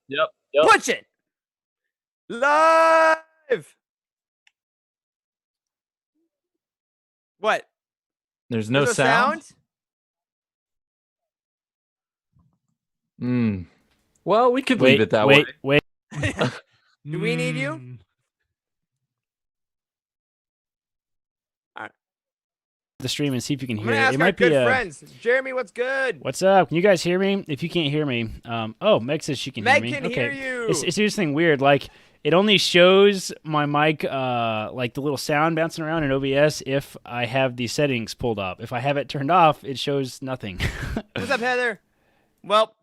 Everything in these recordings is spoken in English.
Yep. Yep. Punch it. Live. What? There's no sound? Well, we could leave it that way. Wait. Do we need you? The stream and see if you can hear it. It might be friends. Jeremy, what's good? What's up? Can you guys hear me? If you can't hear me, Meg says she can hear me. Meg can hear you. It's this thing weird. Like it only shows my mic, like the little sound bouncing around in OBS if I have the settings pulled up. If I have it turned off, it shows nothing. What's up, Heather? Well,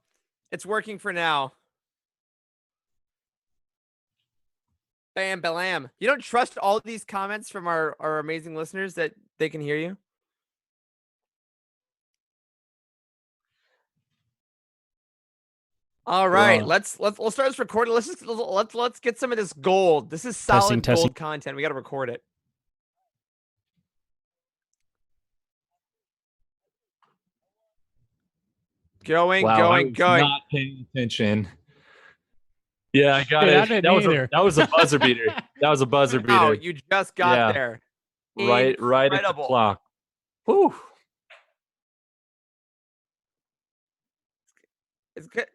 it's working for now. Bam, balam. You don't trust all of these comments from our amazing listeners that they can hear you? All right, let's start this recording. Let's get some of this gold. This is solid gold content. We got to record it. Going. Not paying attention. Yeah, I got it. That was a buzzer beater. Oh, you just got there. Right at the clock. Whew. It's good.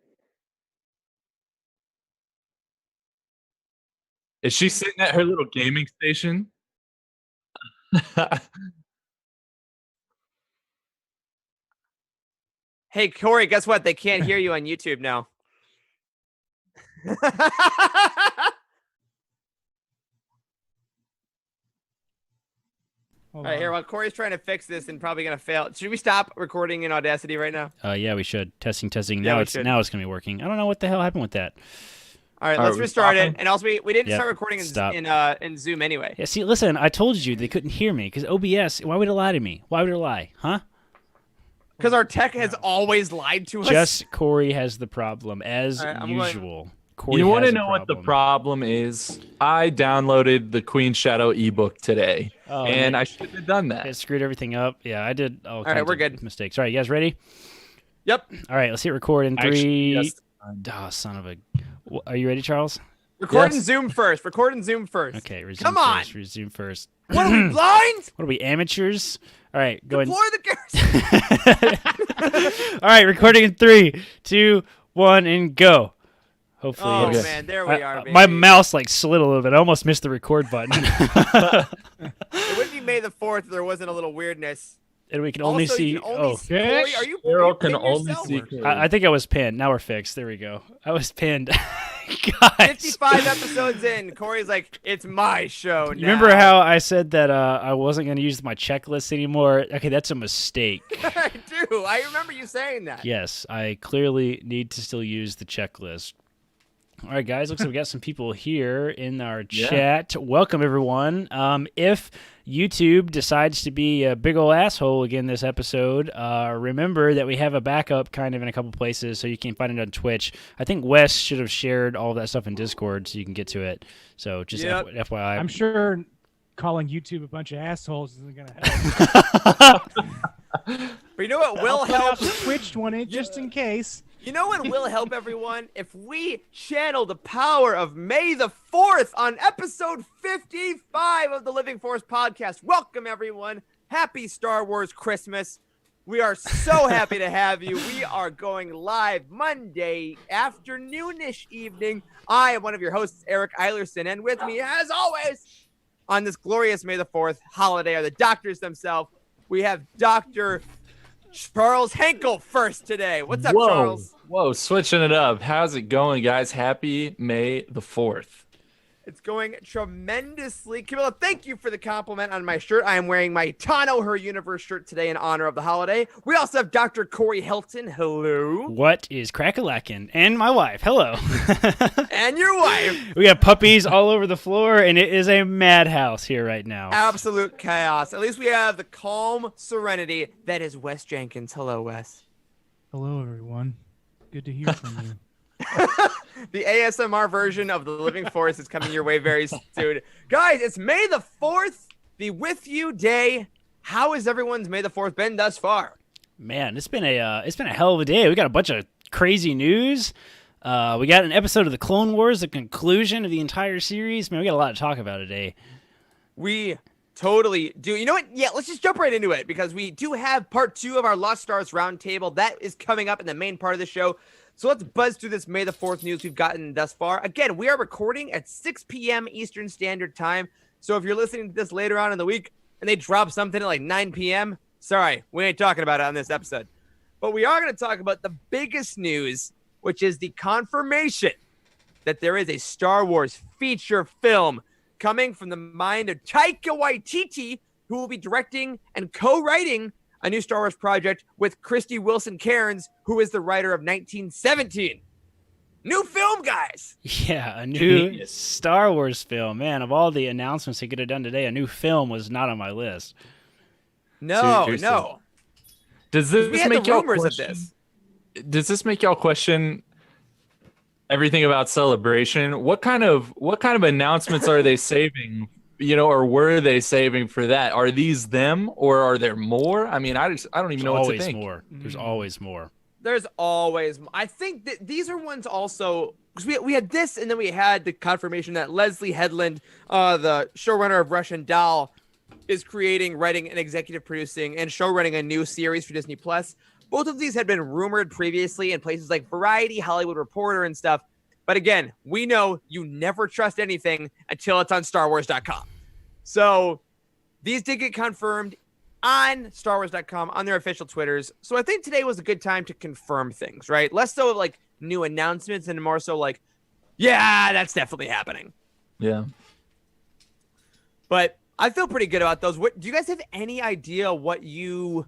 Is she sitting at her little gaming station? Hey, Corey, guess what? They can't hear you on YouTube now. All right, here, while Corey's trying to fix this and probably going to fail. Should we stop recording in Audacity right now? Yeah, we should. Testing. Now it's going to be working. I don't know what the hell happened with that. All right, let's restart it. And also, we didn't start recording in Zoom anyway. Yeah, see, listen, I told you they couldn't hear me because OBS. Why would it lie to me? Why would it lie? Huh? Because our tech has always lied to us. Just Corey has the problem, as usual. You want to know what the problem is? I downloaded the Queen Shadow ebook today, and I should have done that. It screwed everything up. Yeah, I did all right, we're good. Mistakes. All right, you guys ready? Yep. All right, let's hit record in 3. Oh, son of a... Are you ready, Charles? Record in Zoom first. Okay, resume first. What are we, blind? What are we, amateurs? All right, go ahead. Deploy the garrison. All right, recording in 3, 2, 1, and go. Hopefully. Oh, man, there we are, baby. My mouse slid a little bit. I almost missed the record button. It wouldn't be May the 4th if there wasn't a little weirdness. And we can only see... Corey, are you only see I think I was pinned. Now we're fixed. There we go. I was pinned. Guys. 55 episodes in, Corey's like, it's my show now. You remember how I said that I wasn't going to use my checklist anymore? Okay, that's a mistake. I do. I remember you saying that. Yes, I clearly need to still use the checklist. All right, guys, looks like we got some people here in our chat. Welcome, everyone. If YouTube decides to be a big ol' asshole again this episode, remember that we have a backup kind of in a couple places, so you can find it on Twitch. I think Wes should have shared all of that stuff in Discord so you can get to it. So just FYI. I'm sure calling YouTube a bunch of assholes isn't going to help. But you know what will help? Twitch one in just in case. You know what will help everyone? If we channel the power of May the 4th on episode 55 of the Living Force podcast. Welcome, everyone. Happy Star Wars Christmas. We are so happy to have you. We are going live Monday afternoonish evening. I am one of your hosts, Eric Eilerson, and with me, as always, on this glorious May the 4th holiday are the doctors themselves. We have Dr. Charles Henkel first today. What's up, Charles? Whoa, switching it up. How's it going, guys? Happy May the 4th. It's going tremendously. Camilla, thank you for the compliment on my shirt. I am wearing my Tano Her Universe shirt today in honor of the holiday. We also have Dr. Corey Hilton. Hello. What is crack-a-lackin'? And my wife. Hello. And your wife. We got puppies all over the floor, and it is a madhouse here right now. Absolute chaos. At least we have the calm serenity that is Wes Jenkins. Hello, Wes. Hello, everyone. Good to hear from you. The ASMR version of the Living Force is coming your way very soon. Guys, it's May the 4th, the With You Day. How has everyone's May the 4th been thus far? Man, it's been a hell of a day. We got a bunch of crazy news. We got an episode of the Clone Wars, the conclusion of the entire series. Man, we got a lot to talk about today. We totally do. You know what? Yeah, let's just jump right into it because we do have part 2 of our Lost Stars Roundtable. That is coming up in the main part of the show. So let's buzz through this May the 4th news we've gotten thus far. Again, we are recording at 6 p.m. Eastern Standard Time. So if you're listening to this later on in the week and they drop something at like 9 p.m., sorry, we ain't talking about it on this episode. But we are going to talk about the biggest news, which is the confirmation that there is a Star Wars feature film coming from the mind of Taika Waititi, who will be directing and co-writing a new Star Wars project with Christy Wilson Cairns, who is the writer of 1917. New film, guys. Yeah, a new Star Wars film. Man, of all the announcements he could have done today, a new film was not on my list. No. Does this make y'all rumors question? Of this? Does this make y'all question everything about Celebration? What kind of announcements are they saving? Or were they saving for that? Are these them, or are there more? I mean, I don't even know what to think. There's always more. There's always. I think that these are ones also because we had this, and then we had the confirmation that Leslie Headland, the showrunner of Russian Doll, is creating, writing, and executive producing and showrunning a new series for Disney Plus. Both of these had been rumored previously in places like Variety, Hollywood Reporter, and stuff. But again, we know you never trust anything until it's on StarWars.com. So these did get confirmed on StarWars.com, on their official Twitters. So I think today was a good time to confirm things, right? Less so of like new announcements and more so like, yeah, that's definitely happening. Yeah. But I feel pretty good about those. Do you guys have any idea what you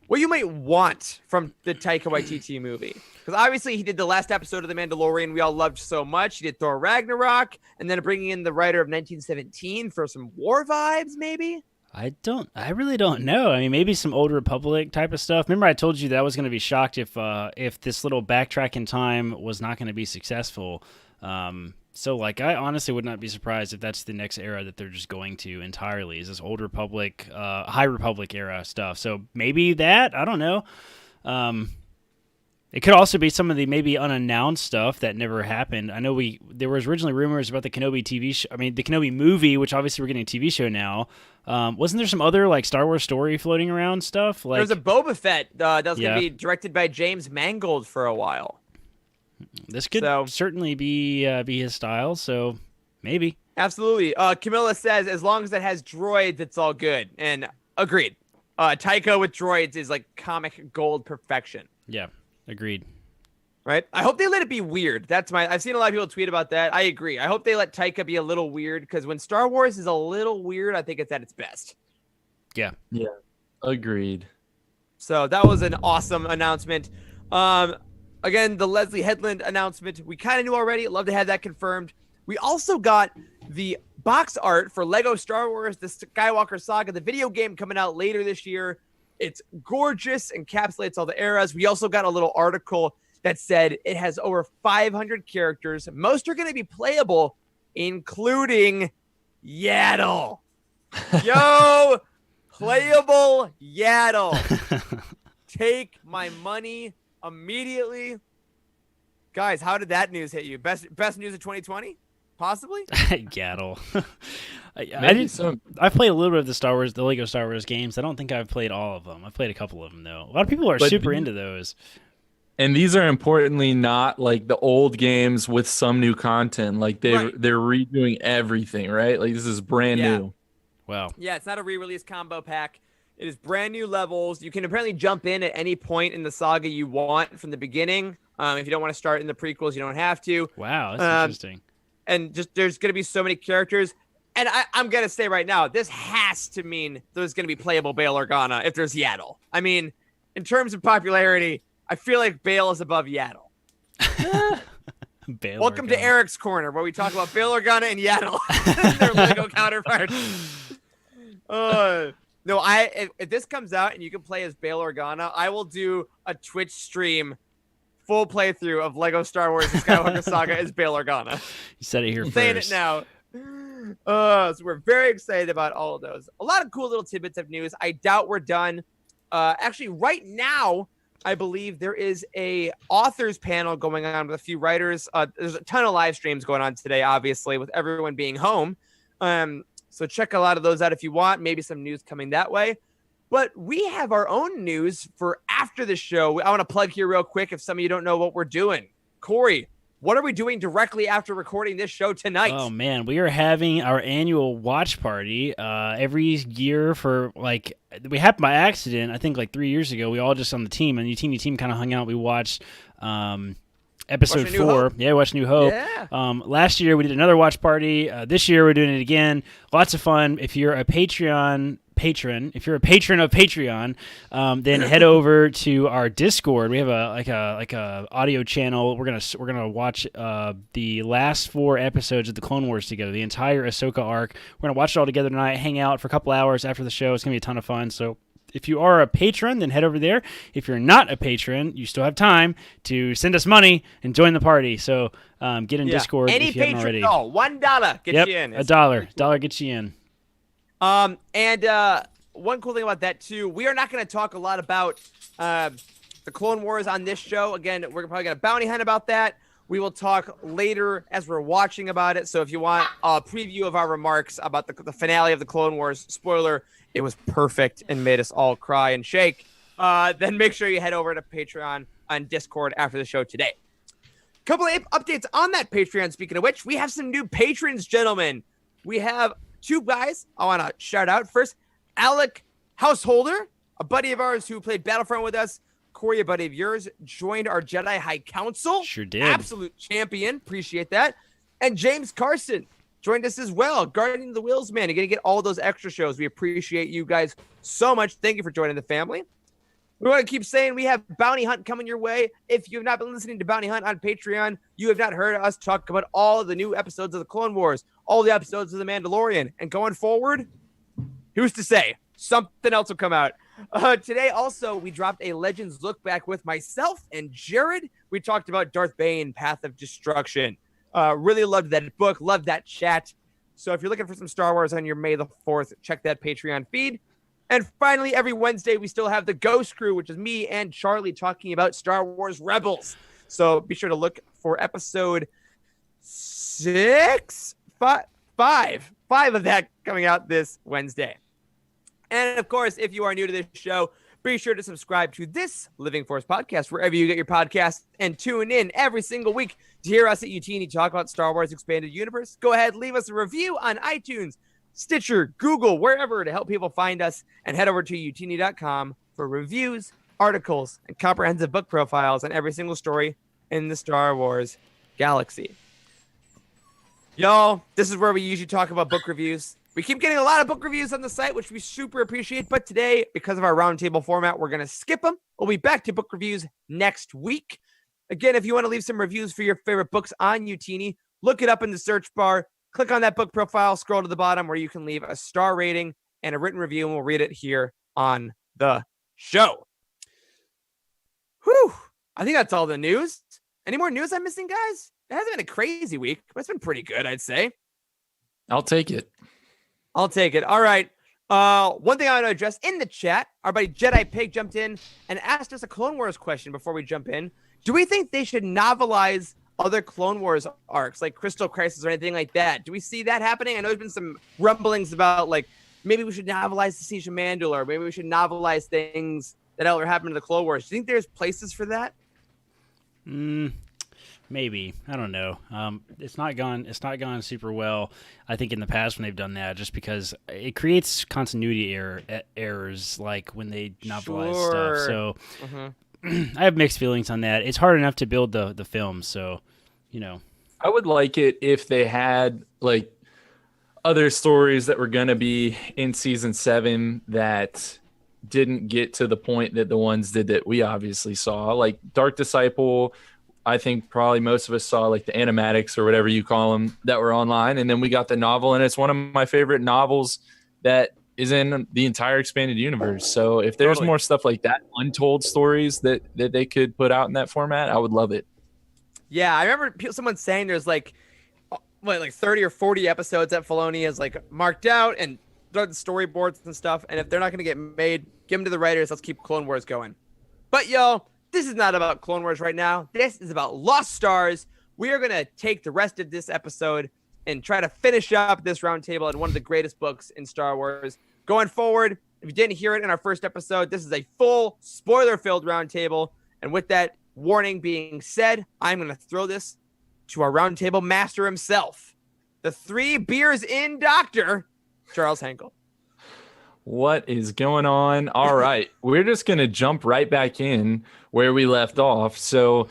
might want from the Taika Waititi movie? Because obviously he did the last episode of The Mandalorian we all loved so much. He did Thor Ragnarok, and then bringing in the writer of 1917 for some war vibes, maybe? I really don't know. I mean, maybe some Old Republic type of stuff. Remember I told you that I was going to be shocked if this little backtrack in time was not going to be successful. So, like, I honestly would not be surprised if that's the next era that they're just going to entirely, is this Old Republic, High Republic era stuff. So maybe that, I don't know. It could also be some of the maybe unannounced stuff that never happened. I know there was originally rumors about the Kenobi TV show. I mean, the Kenobi movie, which obviously we're getting a TV show now. Wasn't there some other like Star Wars story floating around stuff? Like, there's a Boba Fett that was going to be directed by James Mangold for a while. This could certainly be his style, so maybe. Absolutely. Camilla says, as long as it has droids, it's all good. And agreed. Taika with droids is like comic gold perfection. Yeah, agreed. Right? I hope they let it be weird. I've seen a lot of people tweet about that. I agree. I hope they let Taika be a little weird, because when Star Wars is a little weird, I think it's at its best. Yeah. Yeah. Agreed. So that was an awesome announcement. Again, the Leslie Headland announcement, we kind of knew already. Love to have that confirmed. We also got the box art for Lego Star Wars, the Skywalker Saga, the video game coming out later this year. It's gorgeous, encapsulates all the eras. We also got a little article that said it has over 500 characters. Most are going to be playable, including Yaddle. Yo, playable Yaddle. Take my money immediately. Guys, how did that news hit you? Best news of 2020? Possibly? Yaddle. I've played a little bit of the Lego Star Wars games. I don't think I've played all of them. I've played a couple of them, though. A lot of people are super into those. And these are importantly not like the old games with some new content. Like they're redoing everything, right? Like this is brand new. Wow. Yeah, it's not a re-release combo pack. It is brand new levels. You can apparently jump in at any point in the saga you want from the beginning. If you don't want to start in the prequels, you don't have to. Wow, that's interesting. And just there's going to be so many characters. And I'm going to say right now, this has to mean there's going to be playable Bail Organa if there's Yaddle. I mean, in terms of popularity, I feel like Bail is above Yaddle. Welcome to Eric's Corner, where we talk about Bail Organa and Yaddle, their Lego counterparts. No, if this comes out and you can play as Bail Organa, I will do a Twitch stream full playthrough of Lego Star Wars The Skywalker Saga as Bail Organa. You said it here first. Saying it now. So we're very excited about all of those. A lot of cool little tidbits of news. I doubt we're done. Actually, right now, I believe there is a authors panel going on with a few writers. There's a ton of live streams going on today, obviously, with everyone being home. So check a lot of those out if you want. Maybe some news coming that way. But we have our own news for after the show. I want to plug here real quick if some of you don't know what we're doing. Corey, what are we doing directly after recording this show tonight? Oh man, we are having our annual watch party every year for we happened by accident. I think 3 years ago, we all just on the team and the team kind of hung out. We watched episode 4. Yeah, watch New Hope. Yeah. Last year we did another watch party. This year we're doing it again. Lots of fun. If you're a patron of Patreon, then head over to our Discord. We have a audio channel. We're gonna watch the last 4 episodes of the Clone Wars together, the entire Ahsoka arc. We're gonna watch it all together tonight. Hang out for a couple hours after the show. It's gonna be a ton of fun. So if you are a patron, then head over there. If you're not a patron, you still have time to send us money and join the party. So get in Discord if you haven't already. $1 gets you in. A dollar gets you in. And one cool thing about that too, we are not going to talk a lot about the Clone Wars on this show. Again, we're probably going to bounty hunt about that. We will talk later as we're watching about it. So if you want a preview of our remarks about the finale of the Clone Wars, spoiler, it was perfect and made us all cry and shake. Then make sure you head over to Patreon on Discord after the show today. Couple of updates on that Patreon. Speaking of which, we have some new patrons, gentlemen. We have 2 guys I want to shout out. First, Alec Householder, a buddy of ours who played Battlefront with us. Corey, a buddy of yours, joined our Jedi High Council. Sure did. Absolute champion. Appreciate that. And James Carson joined us as well. Guardian the Wheels, man. You're going to get all those extra shows. We appreciate you guys so much. Thank you for joining the family. We want to keep saying we have Bounty Hunt coming your way. If you have not been listening to Bounty Hunt on Patreon, you have not heard us talk about all of the new episodes of the Clone Wars, all the episodes of The Mandalorian. And going forward, who's to say? Something else will come out. Today, also, we dropped a Legends look back with myself and Jared. We talked about Darth Bane, Path of Destruction. Really loved that book. Loved that chat. So if you're looking for some Star Wars on your May the 4th, check that Patreon feed. And finally, every Wednesday, we still have the Ghost Crew, which is me and Charlie talking about Star Wars Rebels. So be sure to look for episode 5 of that coming out this Wednesday. And of course, if you are new to this show, be sure to subscribe to this Living Force podcast wherever you get your podcasts and tune in every single week to hear us at UTN talk about Star Wars Expanded Universe. Go ahead, leave us a review on iTunes, Stitcher, Google, wherever to help people find us, and head over to utini.com for reviews, articles, and comprehensive book profiles on every single story in the Star Wars galaxy. Y'all, this is where we usually talk about book reviews. We keep getting a lot of book reviews on the site, which we super appreciate. But today, because of our roundtable format, we're going to skip them. We'll be back to book reviews next week. Again, if you want to leave some reviews for your favorite books on Utini, look it up in the search bar. Click on that book profile, scroll to the bottom where you can leave a star rating and a written review, and we'll read it here on the show. Whew. I think that's all the news. Any more news I'm missing, guys? It hasn't been a crazy week, but it's been pretty good, I'd say. I'll take it. I'll take it. All right. One thing I want to address in the chat, our buddy Jedi Pig jumped in and asked us a Clone Wars question before we jump in. Do we think they should novelize other Clone Wars arcs like Crystal Crisis or anything like that? Do we see that happening? I know there's been some rumblings about maybe we should novelize the Siege of Mandalore, or maybe we should novelize things that ever happened to the Clone Wars. Do you think there's places for that? Maybe. I don't know. It's not gone super well, I think, in the past when they've done that, just because it creates continuity errors like when they novelize stuff. So I have mixed feelings on that. It's hard enough to build the film, so I would like it if they had other stories that were going to be in season 7 that didn't get to the point that the ones did that we obviously saw, like Dark Disciple. I think probably most of us saw the animatics or whatever you call them that were online. And then we got the novel, and it's one of my favorite novels that is in the entire expanded universe. So if there's more stuff like that, untold stories that they could put out in that format, I would love it. Yeah. I remember someone saying there's 30 or 40 episodes that Filoni has marked out and done storyboards and stuff. And if they're not going to get made, give them to the writers. Let's keep Clone Wars going. But y'all, this is not about Clone Wars right now. This is about Lost Stars. We are going to take the rest of this episode and try to finish up this roundtable and one of the greatest books in Star Wars. Going forward, if you didn't hear it in our first episode, this is a full spoiler-filled roundtable. And with that warning being said, I'm going to throw this to our roundtable master himself, the 3 beers in doctor, Charles Henkel. What is going on? All right. We're just going to jump right back in where we left off. So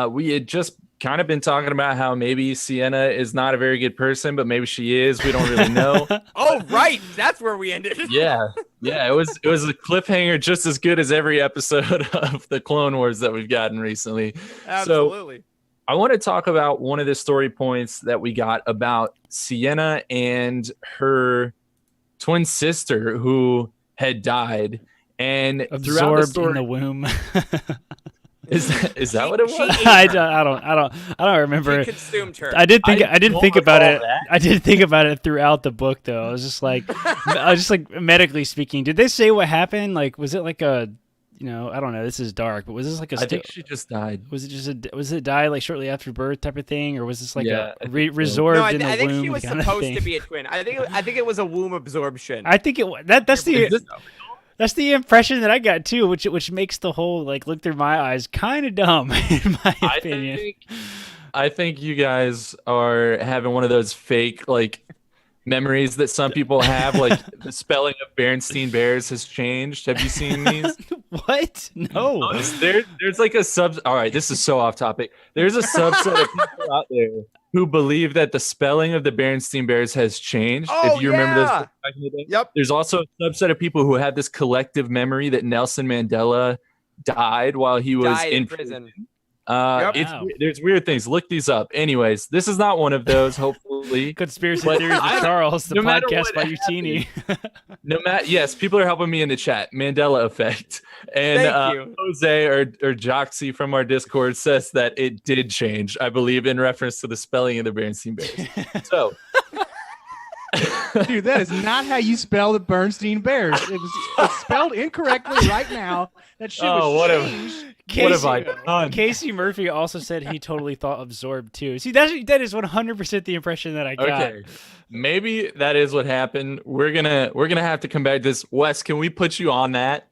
we had just kind of been talking about how maybe Sienna is not a very good person, but maybe she is. We don't really know. Oh, right. That's where we ended. Yeah. It was a cliffhanger just as good as every episode of the Clone Wars that we've gotten recently. Absolutely. So I want to talk about one of the story points that we got about Sienna and her twin sister who had died and throughout the Absorbed story, in the womb. is that what it was? I don't remember. She consumed her. I didn't don't think about recall it. that. I did think about it throughout the book, though. I was just like, medically speaking, did they say what happened? Like, was it like a, I don't know. This is dark, but was this like a? I think she just died. Was it die like shortly after birth type of thing, or was this like Yeah, a I think so. resorbed No, in the I think womb she was kind of supposed thing? to be a twin. I think it was a womb absorption. I think that's Is this- that's the impression that I got too, which makes the whole like look through my eyes kind of dumb in my opinion. I think you guys are having one of those fake like memories that some people have, like the spelling of Berenstain Bears has changed. Have you seen these? What? No. There's like a all right, this is so off topic. There's a subset of people out there who believe that the spelling of the Berenstain Bears has changed. Oh, if you remember those yeah. back in the day. Yep. There's also a subset of people who have this collective memory that Nelson Mandela died while he was Died in prison. It's Wow. there's weird things. Look these up. Anyways, this is not one of those. Hopefully, Conspiracy But theories I- with Charles, the no matter podcast what by Utini. no matter. Yes, people are helping me in the chat. Mandela effect, and Thank you. Jose or Joxy from our Discord says that it did change. I believe in reference to the spelling of the Berenstain Bears. So, Dude, that is not how you spell the Bernstein Bears. It's spelled incorrectly right now. That shit Oh, was what have- changed. what have I done? Casey Murphy also said he totally thought absorbed too. See, that is 100% the impression that I got. Okay, maybe that is what happened. We're gonna have to come back to this. Wes, can we put you on that?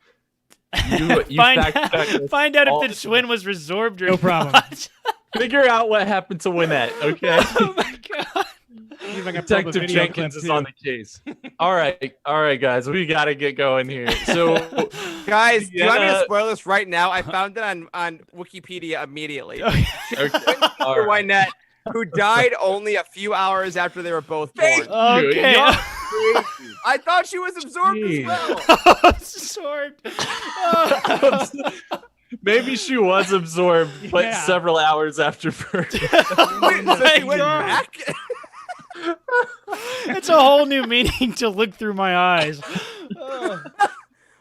You find fact check this find out all if the the twin was resorbed or No problem. not. Figure out what happened to Wynette, okay? Oh my god. See if I can pull the Detective video Jenkins clip, is too. on the case. All right, guys, we got to get going here. So, Guys, do you want me to Yeah. spoil this right now? I found it on Wikipedia immediately. okay, all For right. Wynette, who died only a few hours after they were both born. Okay. Y'all I thought she was absorbed Jeez. as well. Absorbed. Oh. Maybe she was absorbed, but Yeah. several hours after birth. Wait, Oh so she my went God. back? It's a whole new meaning to look through my eyes.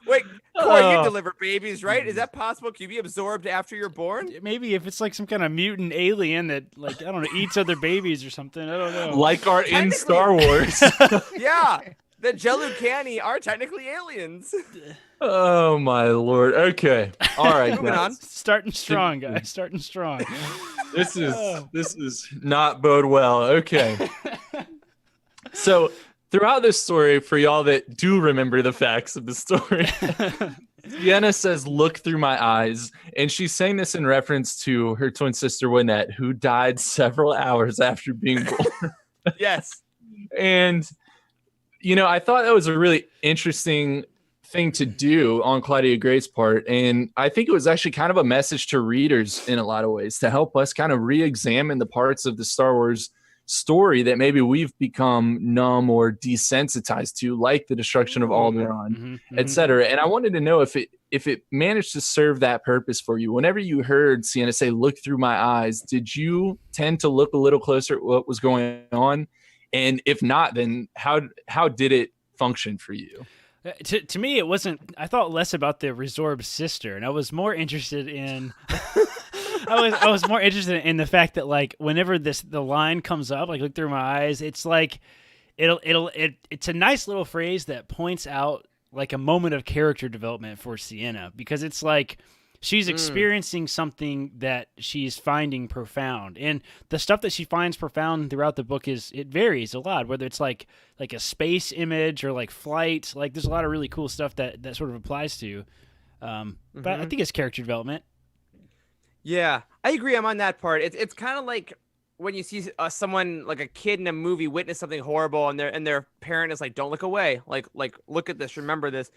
Wait, Corey, you Oh. deliver babies, right? Is that possible? Can you be absorbed after you're born? Maybe if it's like some kind of mutant alien that, like, I don't know, eats other babies or something. I don't know. Like our in Technically- Star Wars. Yeah. The Jellucani are technically aliens. Oh my lord. Okay. All right. Moving guys. on. Starting strong, guys. Starting strong. This is not bode well. Okay. So throughout this story, for y'all that do remember the facts of the story, Sienna says, "Look through my eyes," and she's saying this in reference to her twin sister Wynette, who died several hours after being born. Yes. And I thought that was a really interesting thing to do on Claudia Gray's part, and I think it was actually kind of a message to readers in a lot of ways to help us kind of re-examine the parts of the Star Wars story that maybe we've become numb or desensitized to, like the destruction of Alderaan, etc. And I wanted to know if it managed to serve that purpose for you. Whenever you heard Sienna say, "Look through my eyes," did you tend to look a little closer at what was going on? And if not, then how did it function for you? To me, it wasn't. I thought less about the resorbed sister, and I was more interested in. I was more interested in the fact that, like, whenever the line comes up, like, "Look through my eyes," it's like it's a nice little phrase that points out like a moment of character development for Sienna, because it's like she's experiencing something that she's finding profound, and the stuff that she finds profound throughout the book it varies a lot, whether it's like a space image or like flight. Like there's a lot of really cool stuff that sort of applies to. But I think it's character development. Yeah, I agree. I'm on that part. It's kind of like when you see someone like a kid in a movie witness something horrible, and their parent is like, "Don't look away. Like look at this. Remember this."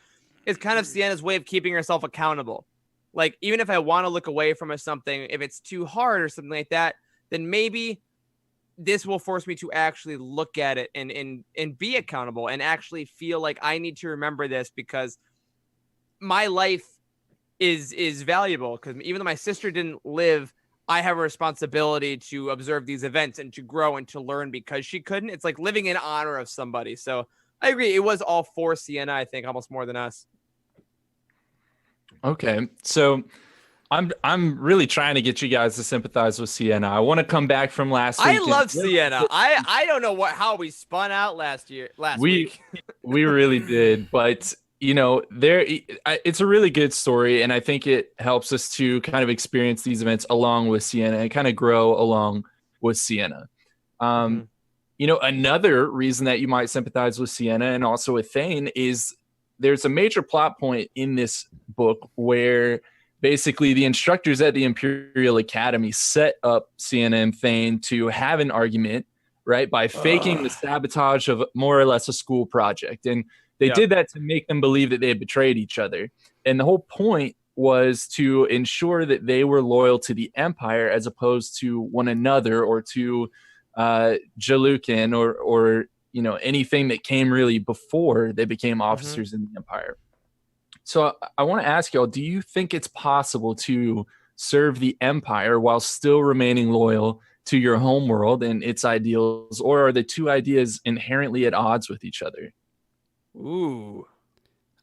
It's kind of Sienna's way of keeping herself accountable. Like even if I want to look away from something, if it's too hard or something like that, then maybe this will force me to actually look at it and be accountable and actually feel like I need to remember this because my life is valuable, because even though my sister didn't live, I have a responsibility to observe these events and to grow and to learn because she couldn't. It's like living in honor of somebody. So I agree. It was all for Sienna, I think, almost more than us. Okay. So I'm really trying to get you guys to sympathize with Sienna. I want to come back from last week. I love Sienna. I don't know how we spun out last week. We really did, but it's a really good story, and I think it helps us to kind of experience these events along with Sienna and kind of grow along with Sienna. Another reason that you might sympathize with Sienna and also with Thane is there's a major plot point in this book where basically the instructors at the Imperial Academy set up Sienna and Thane to have an argument, right, by faking the sabotage of more or less a school project. And they did that to make them believe that they had betrayed each other. And the whole point was to ensure that they were loyal to the Empire as opposed to one another or to Jalukan or anything that came really before they became officers in the Empire. So I want to ask y'all, do you think it's possible to serve the Empire while still remaining loyal to your home world and its ideals, or are the two ideas inherently at odds with each other? Ooh,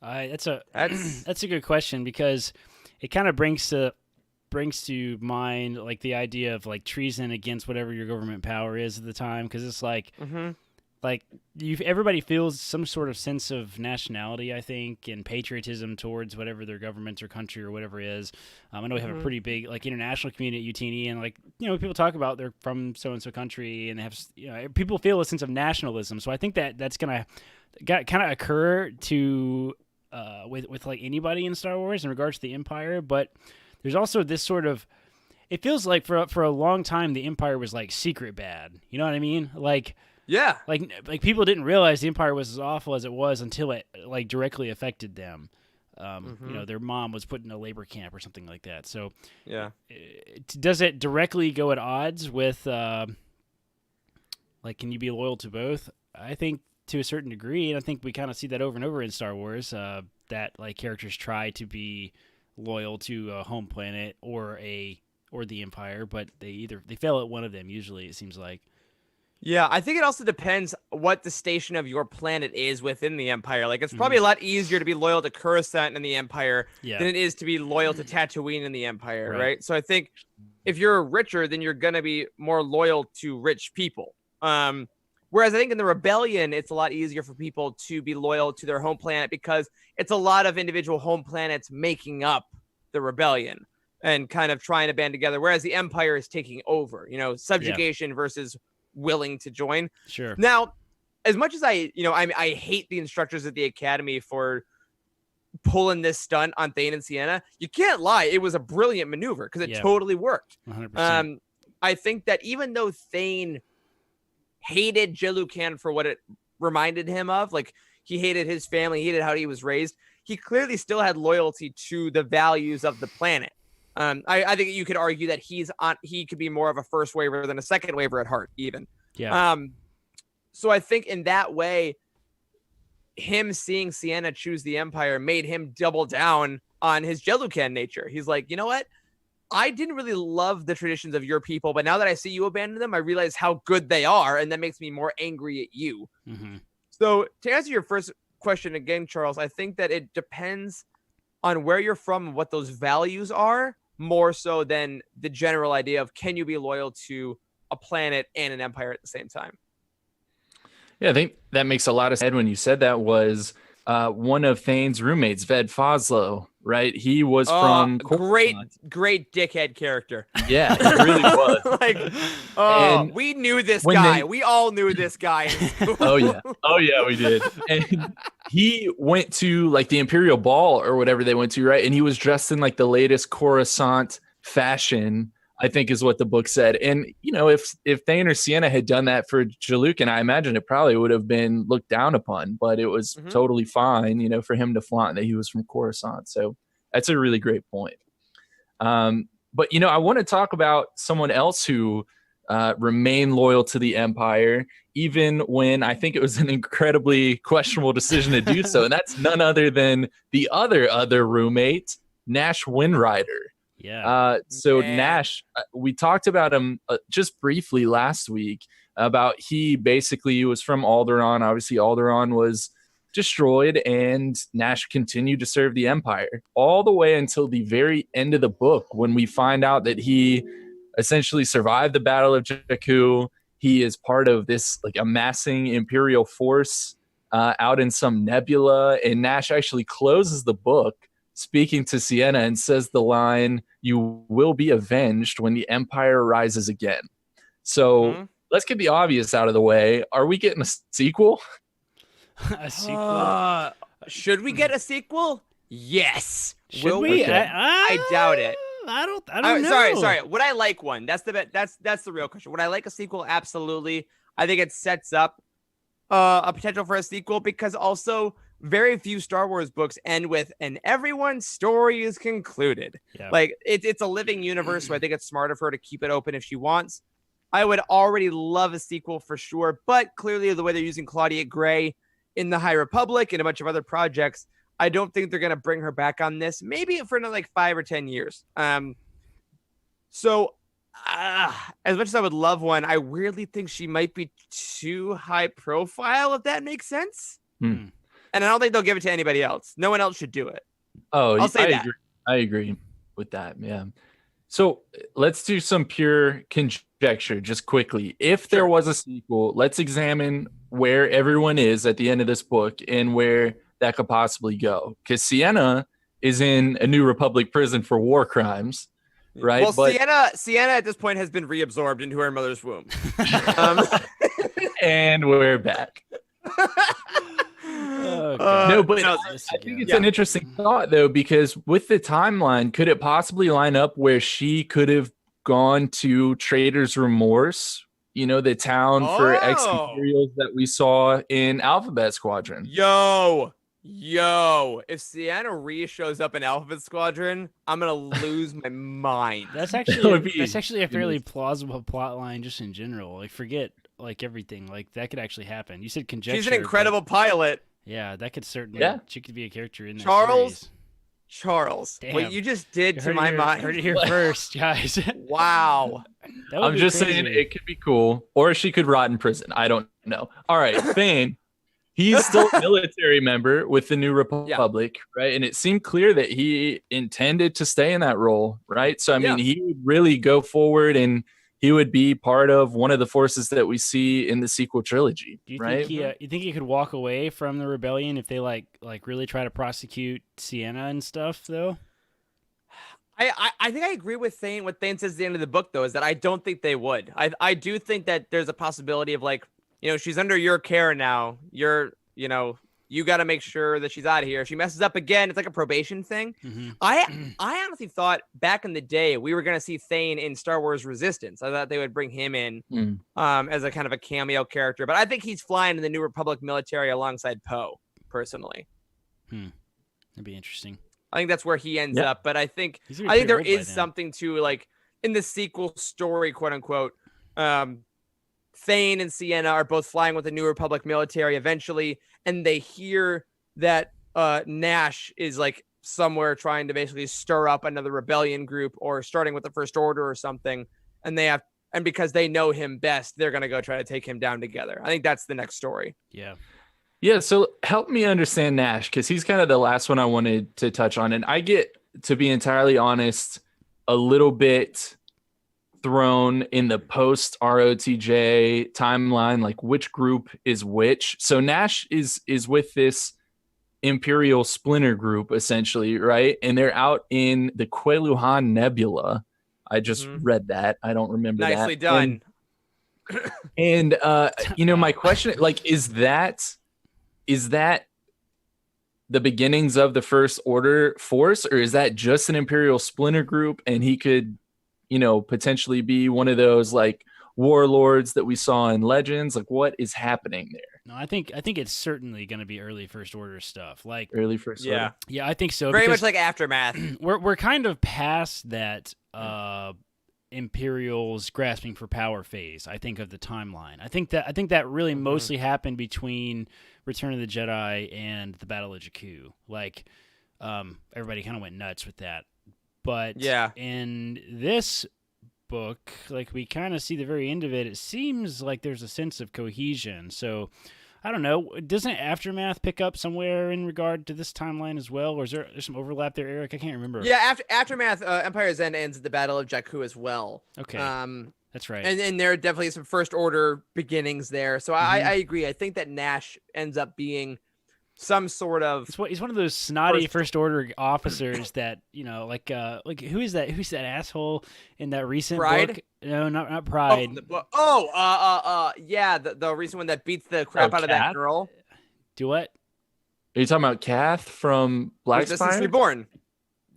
that's a good question, because it kind of brings to mind like the idea of like treason against whatever your government power is at the time, because it's like everybody feels some sort of sense of nationality, I think, and patriotism towards whatever their government or country or whatever is. I know we have a pretty big like international community at UTN, and like people talk about they're from so and so country, and they have people feel a sense of nationalism. So I think that's gonna kind of occur to with like anybody in Star Wars in regards to the Empire. But there's also this sort of, it feels like for a long time the Empire was like secret bad. You know what I mean? Like like people didn't realize the Empire was as awful as it was until it like directly affected them. Their mom was put in a labor camp or something like that. So does it directly go at odds with like, can you be loyal to both? I think to a certain degree, and I think we kind of see that over and over in Star Wars, that like characters try to be loyal to a home planet or the Empire, but they fail at one of them usually, it seems like. Yeah, I think it also depends what the station of your planet is within the Empire. Like, it's probably a lot easier to be loyal to Coruscant in the Empire than it is to be loyal to Tatooine in the Empire, right? So I think if you're richer, then you're going to be more loyal to rich people. Whereas I think in the Rebellion, it's a lot easier for people to be loyal to their home planet because it's a lot of individual home planets making up the Rebellion and kind of trying to band together, whereas the Empire is taking over, subjugation versus willing to join. Sure. Now, as much as I hate the instructors at the Academy for pulling this stunt on Thane and Sienna, you can't lie, it was a brilliant maneuver because it totally worked. 100%. I think that even though Thane hated Jalukan for what it reminded him of, like he hated his family, he hated how he was raised, he clearly still had loyalty to the values of the planet. I think you could argue that he could be more of a first waver than a second waver at heart, even. Yeah. So I think in that way, him seeing Sienna choose the Empire made him double down on his Jalukan nature. He's like, you know what? I didn't really love the traditions of your people, but now that I see you abandon them, I realize how good they are, and that makes me more angry at you. So to answer your first question again, Charles, I think that it depends on where you're from and what those values are, more so than the general idea of can you be loyal to a planet and an empire at the same time. Yeah, I think that makes a lot of sense. When you said that was one of Thane's roommates, Ved Foslo, right? He was Oh, from great, Coruscant. great dickhead character. Yeah, he really was. Like, oh, And we knew this when guy. they- We all knew this guy in school. Oh yeah, we did. And he went to like the Imperial Ball or whatever they went to, right? And he was dressed in like the latest Coruscant fashion, I think is what the book said. And you know, if Thane or Sienna had done that for Jaluk, and I imagine it probably would have been looked down upon, but it was totally fine, you know, for him to flaunt that he was from Coruscant. So that's a really great point. But you know, I want to talk about someone else who remained loyal to the Empire, even when I think it was an incredibly questionable decision to do so, and that's none other than the other roommate, Nash Windrider. Yeah. So Man. Nash, we talked about him just briefly last week about he basically was from Alderaan. Obviously, Alderaan was destroyed, and Nash continued to serve the Empire all the way until the very end of the book, when we find out that he essentially survived the Battle of Jakku. He is part of this like amassing Imperial force out in some nebula, and Nash actually closes the book speaking to Sienna and says the line, "You will be avenged when the Empire rises again." So let's get the obvious out of the way. Are we getting a sequel? A sequel? Should we get a sequel? Yes. Should Will we? Okay. I doubt it. I don't know. Sorry. Would I like one? That's the real question. Would I like a sequel? Absolutely. I think it sets up a potential for a sequel, because also very few Star Wars books end with "and everyone's story is concluded." Yeah. Like it's a living universe, so I think it's smart of her to keep it open if she wants. I would already love a sequel for sure, but clearly the way they're using Claudia Gray in the High Republic and a bunch of other projects, I don't think they're going to bring her back on this, maybe for another like 5 or 10 years. So as much as I would love one, I weirdly think she might be too high profile, if that makes sense. And I don't think they'll give it to anybody else. No one else should do it. Oh, I'll say I that. agree. I agree with that. Yeah. So let's do some pure conjecture just quickly. If there was a sequel, let's examine where everyone is at the end of this book and where that could possibly go. Because Sienna is in a New Republic prison for war crimes, right? Well, Sienna at this point has been reabsorbed into her mother's womb. And we're back. No, but I think it's an interesting thought, though, because with the timeline, could it possibly line up where she could have gone to Trader's Remorse, you know, the town for ex-Imperials that we saw in Alphabet Squadron? Yo, if Sienna Rhee shows up in Alphabet Squadron, I'm gonna lose my mind. That's actually a fairly plausible plot line just in general. Like, forget like everything. Like, that could actually happen. You said conjecture. She's an incredible pilot. Yeah, that could certainly. Yeah. She could be a character in that series. Charles, Damn. what you just did You to my mind. Heard it here first, guys. Wow. I'm just saying it could be cool, or she could rot in prison. I don't know. All right, Thane. He's still a military member with the New Republic, right? And it seemed clear that he intended to stay in that role, right? So, I mean, he would really go forward and he would be part of one of the forces that we see in the sequel trilogy, Do you right? think you think he could walk away from the rebellion if they like really try to prosecute Sienna and stuff, though? I think I agree with Thane. What Thane says at the end of the book, though, is that I don't think they would. I do think that there's a possibility of, like, you know, she's under your care now. You got to make sure that she's out of here. If she messes up again, it's like a probation thing. Mm-hmm. I honestly thought back in the day we were going to see Thane in Star Wars Resistance. I thought they would bring him in as a kind of a cameo character. But I think he's flying in the New Republic military alongside Poe, personally. That'd be interesting. I think that's where he ends up. But I think there old by is then. something to, like, in the sequel story, quote unquote. Thane and Sienna are both flying with the New Republic military eventually, and they hear that Nash is like somewhere trying to basically stir up another rebellion group or starting with the First Order or something, and because they know him best, they're gonna go try to take him down together. I think that's the next story. Yeah, so help me understand Nash, because he's kind of the last one I wanted to touch on. And I get, to be entirely honest, a little bit thrown in the post ROTJ timeline, like which group is which. So Nash is with this Imperial splinter group, essentially, right? And they're out in the Queluhan Nebula. I just read that. I don't remember that. Nicely done. And my Wow. question, like, is that the beginnings of the First Order force, or is that just an Imperial splinter group, and he could, potentially be one of those like warlords that we saw in Legends? Like, what is happening there? No, I think it's certainly going to be early First Order stuff. Like, Early First Order. yeah, I think so. Very because much like Aftermath. we're kind of past that Imperials grasping for power phase. I think of the timeline. I think that really mostly happened between Return of the Jedi and the Battle of Jakku. Like, everybody kind of went nuts with that. But in this book, like, we kind of see the very end of it. It seems like there's a sense of cohesion. So I don't know. Doesn't Aftermath pick up somewhere in regard to this timeline as well, or is there's some overlap there, Eric? I can't remember. Yeah, Aftermath, Empire's End ends at the Battle of Jakku as well. Okay, that's right. And there are definitely some First Order beginnings there. So I agree. I think that Nash ends up being some sort of. He's one of those snotty First Order officers that, like who is that? Who's that asshole in that recent Pride? book? No, not Pride. Yeah, the recent one that beats the crap out of that Kath? girl. Do what? Are you talking about Kath from Black Resistance Spire? Reborn.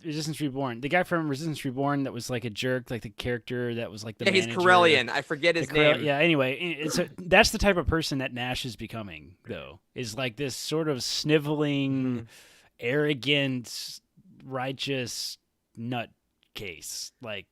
Resistance Reborn. The guy from Resistance Reborn that was like a jerk, like the character that was like the He's manager. Corellian. I forget his name. Yeah, anyway, that's the type of person that Nash is becoming, though, is like this sort of sniveling, arrogant, righteous nutcase. Like,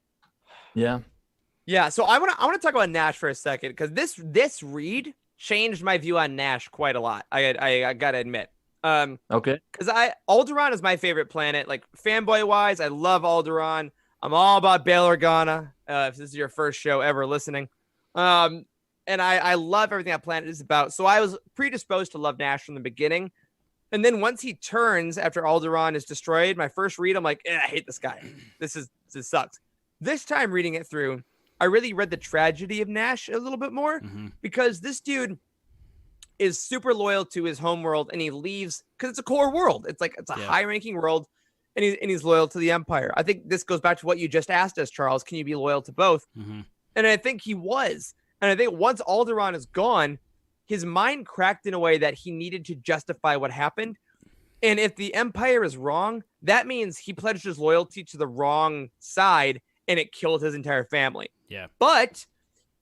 Yeah, so I want to talk about Nash for a second, because this read changed my view on Nash quite a lot. I gotta admit. Okay. Because Alderaan is my favorite planet. Like, fanboy wise, I love Alderaan. I'm all about Bail Organa. If this is your first show ever listening, and I love everything that planet is about. So I was predisposed to love Nash from the beginning. And then once he turns after Alderaan is destroyed, my first read, I'm like, I hate this guy. This sucks. This time reading it through, I really read the tragedy of Nash a little bit more, because this dude is super loyal to his home world, and he leaves because it's a core world. It's a high-ranking world, and he's loyal to the Empire. I think this goes back to what you just asked us, Charles. Can you be loyal to both? And I think he was. And I think once Alderaan is gone, his mind cracked in a way that he needed to justify what happened. And if the Empire is wrong, that means he pledged his loyalty to the wrong side, and it killed his entire family. yeah, But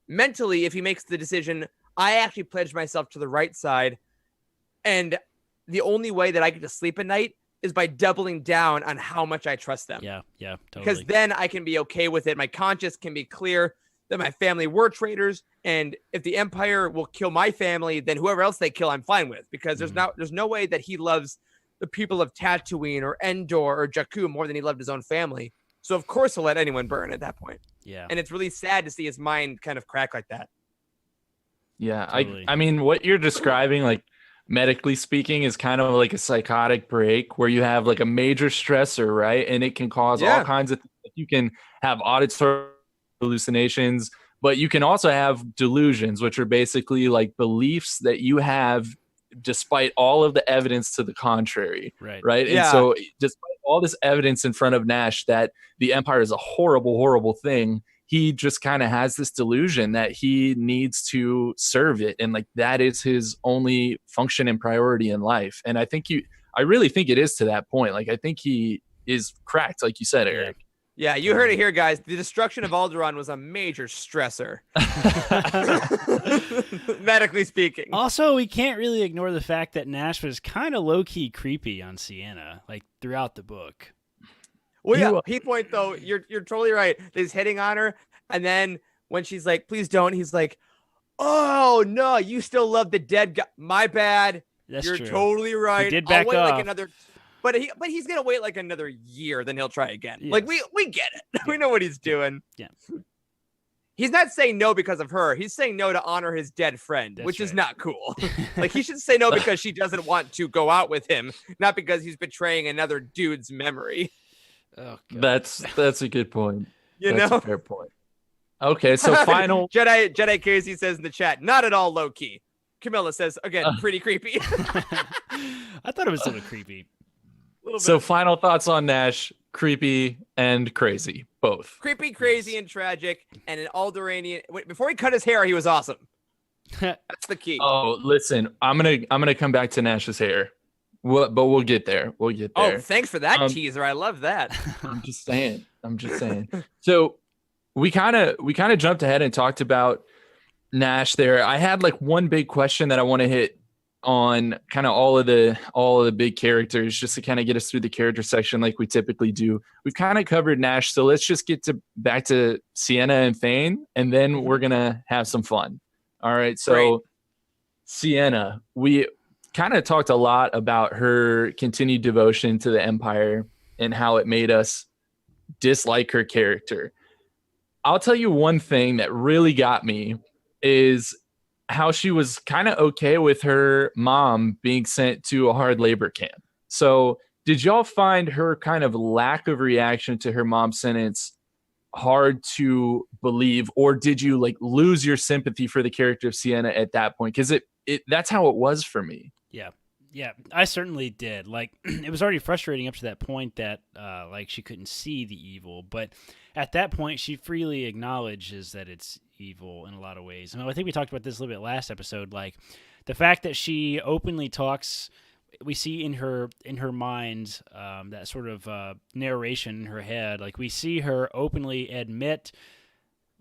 mentally, if he makes the decision, I actually pledged myself to the right side, and the only way that I get to sleep at night is by doubling down on how much I trust them. yeah, totally. Because then I can be okay with it. My conscience can be clear that my family were traitors, and if the Empire will kill my family, then whoever else they kill, I'm fine with. Because there's no way that he loves the people of Tatooine or Endor or Jakku more than he loved his own family. So of course he'll let anyone burn at that point. Yeah, And it's really sad to see his mind kind of crack like that. Yeah. Totally. I mean, what you're describing, like, medically speaking, is kind of like a psychotic break where you have like a major stressor, right? And it can cause all kinds of things. You can have auditory hallucinations, but you can also have delusions, which are basically like beliefs that you have despite all of the evidence to the contrary. Right. Yeah. And so despite all this evidence in front of Nash that the Empire is a horrible, horrible thing, he just kind of has this delusion that he needs to serve it. And like, that is his only function and priority in life. And I really think it is to that point. Like, I think he is cracked, like you said, Eric. Yeah, you heard it here, guys. The destruction of Alderaan was a major stressor, medically speaking. Also, we can't really ignore the fact that Nash was kind of low-key creepy on Sienna, like, throughout the book. Well, yeah, Heat point, though, you're totally right. He's hitting on her, and then when she's like, please don't, he's like, oh, no, you still love the dead guy. My bad. That's You're true. totally right. He did I'll back wait off. like another... But he's going to wait like another year, then he'll try again. Yes. Like, we get it. We know what he's doing. Yeah. He's not saying no because of her. He's saying no to honor his dead friend, That's which is right. not cool. Like, he should say no because she doesn't want to go out with him, not because he's betraying another dude's memory. Oh, God. That's a good point. That's know? a fair point. Okay, so final. Jedi Casey says in the chat, not at all low key. Camilla says, again, pretty creepy. I thought it was a little creepy. So final thoughts on Nash: creepy and crazy, both. Creepy, crazy, and tragic, and an Alderanian. Wait, before he cut his hair, he was awesome. That's the key. Oh, listen, I'm gonna come back to Nash's hair. But we'll get there. We'll get Oh, there. thanks for that teaser. I love that. I'm just saying. So we kind of jumped ahead and talked about Nash there. I had like one big question that I want to hit on kind of all of the big characters just to kind of get us through the character section like we typically do. We've kind of covered Nash, so let's just get back to Sienna and Thane, and then we're gonna have some fun. All right. So Great. Sienna, we kind of talked a lot about her continued devotion to the Empire and how it made us dislike her character. I'll tell you one thing that really got me is how she was kind of okay with her mom being sent to a hard labor camp. So did y'all find her kind of lack of reaction to her mom's sentence hard to believe, or did you like lose your sympathy for the character of Sienna at that point? Because it that's how it was for me. Yeah, I certainly did. Like, it was already frustrating up to that point that, like, she couldn't see the evil. But at that point, she freely acknowledges that it's evil in a lot of ways. And I think we talked about this a little bit last episode. Like, the fact that she openly talks, we see in her mind that sort of narration in her head. Like, we see her openly admit,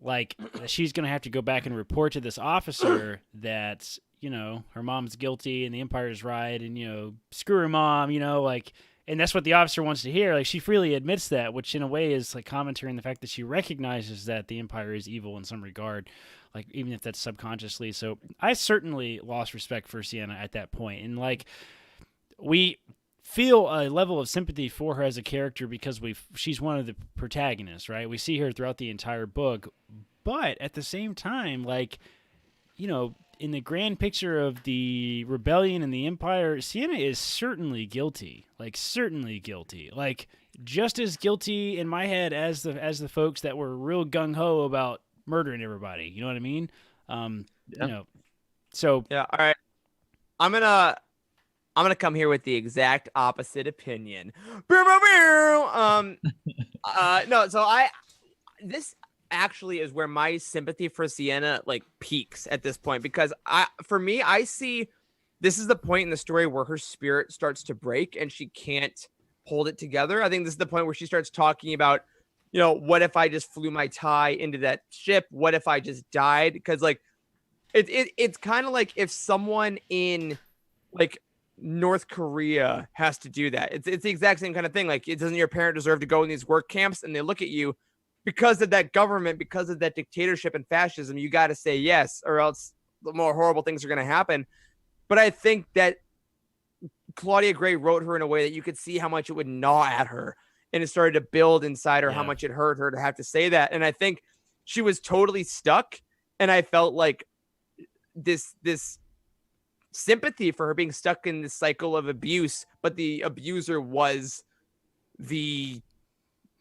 like, that she's going to have to go back and report to this officer that, you know, her mom's guilty and the Empire's right, and, you know, screw her mom, you know, like, and that's what the officer wants to hear. Like, she freely admits that, which in a way is like commentary on the fact that she recognizes that the Empire is evil in some regard, like, even if that's subconsciously. So I certainly lost respect for Sienna at that point. And like, we feel a level of sympathy for her as a character because she's one of the protagonists, right? We see her throughout the entire book, but at the same time, like, you know, in the grand picture of the rebellion and the Empire, Sienna is certainly guilty. Like, certainly guilty. Like, just as guilty in my head as the folks that were real gung ho about murdering everybody. You know what I mean? You know. So Yeah. All right. I'm gonna come here with the exact opposite opinion. No. So this actually is where my sympathy for Sienna like peaks at this point, because I see this is the point in the story where her spirit starts to break and she can't hold it together. I think this is the point where she starts talking about, you know, what if I just flew my tie into that ship? What if I just died? Because like it's kind of like if someone in like North Korea has to do that. It's the exact same kind of thing. Like, doesn't your parent deserve to go in these work camps? And they look at you because of that government, because of that dictatorship and fascism, you got to say yes, or else the more horrible things are going to happen. But I think that Claudia Gray wrote her in a way that you could see how much it would gnaw at her, and it started to build inside her how much it hurt her to have to say that. And I think she was totally stuck, and I felt like this sympathy for her being stuck in this cycle of abuse, but the abuser was the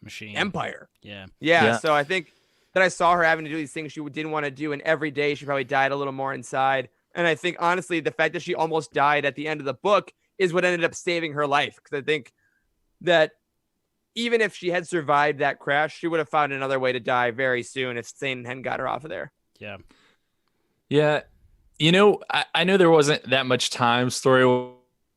machine Empire. Yeah. So I think that I saw her having to do these things she didn't want to do, and every day she probably died a little more inside. And I think honestly the fact that she almost died at the end of the book is what ended up saving her life, because I think that even if she had survived that crash, she would have found another way to die very soon if Thane hadn't got her off of there. Yeah. You know, I know there wasn't that much time story.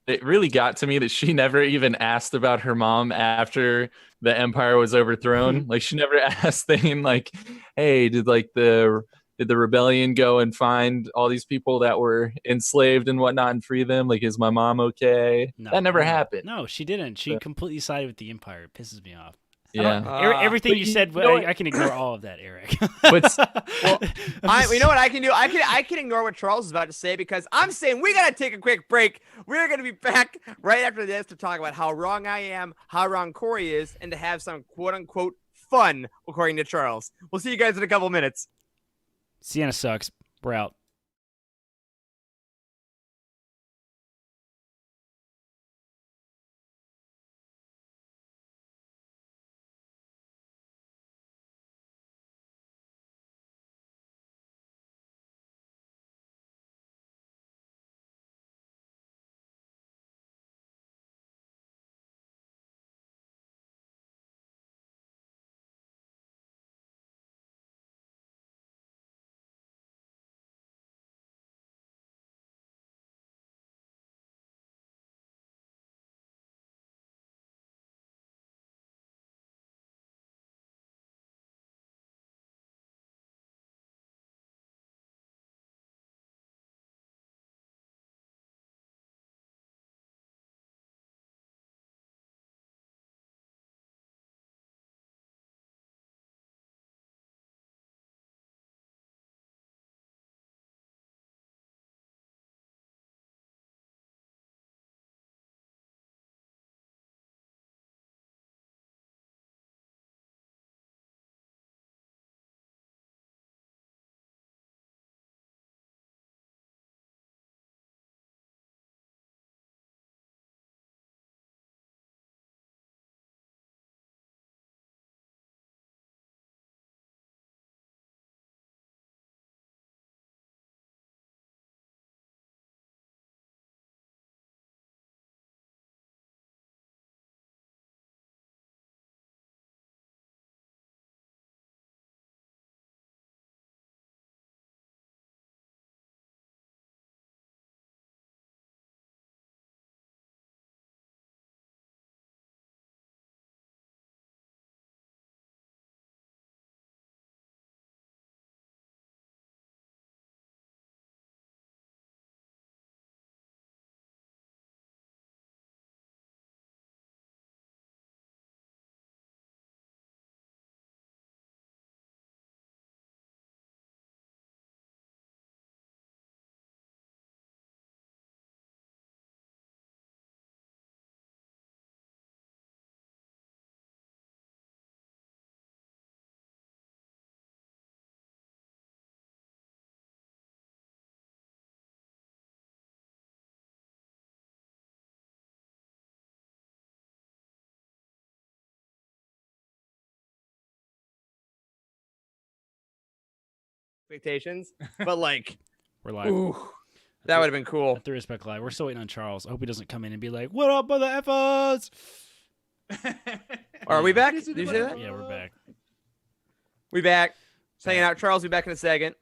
It really got to me that she never even asked about her mom after the Empire was overthrown. Like, she never asked Thane, like, hey, did the rebellion go and find all these people that were enslaved and whatnot and free them? Like, is my mom okay? That never happened. No, she didn't. She completely sided with the Empire. It pisses me off. Yeah. Everything you said, I can ignore all of that, Eric. But you know what I can do? I can ignore what Charles is about to say, because I'm saying we gotta take a quick break. We're gonna be back right after this to talk about how wrong I am, how wrong Corey is, and to have some quote unquote fun, according to Charles. We'll see you guys in a couple minutes. Sienna sucks. We're out. expectations, but like, We're live. ooh, that would have been cool. At the Respect Live. We're still waiting on Charles. I hope he doesn't come in and be like, "What up, mother effers?" Are we back? What is it Did you say that? Yeah, we're back. We back. Just hanging out. Charles, be back in a second.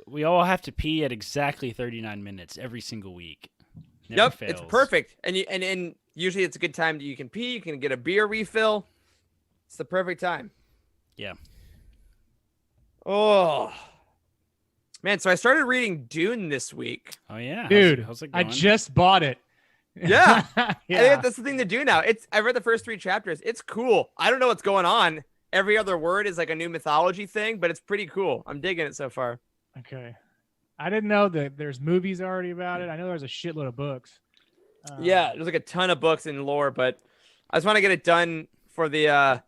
We all have to pee at exactly 39 minutes every single week. Never Yep, fails. it's perfect. And usually it's a good time that you can pee. You can get a beer refill. It's the perfect time. Yeah. Oh, man. So I started reading Dune this week. Oh yeah, Dude, how's it I going? just bought it. Yeah. I yeah. think that's the thing to do now. I read the first 3 chapters. It's cool. I don't know what's going on. Every other word is like a new mythology thing, but it's pretty cool. I'm digging it so far. Okay. I didn't know that there's movies already about it. I know there's a shitload of books. Yeah, there's like a ton of books and lore, but I just want to get it done for the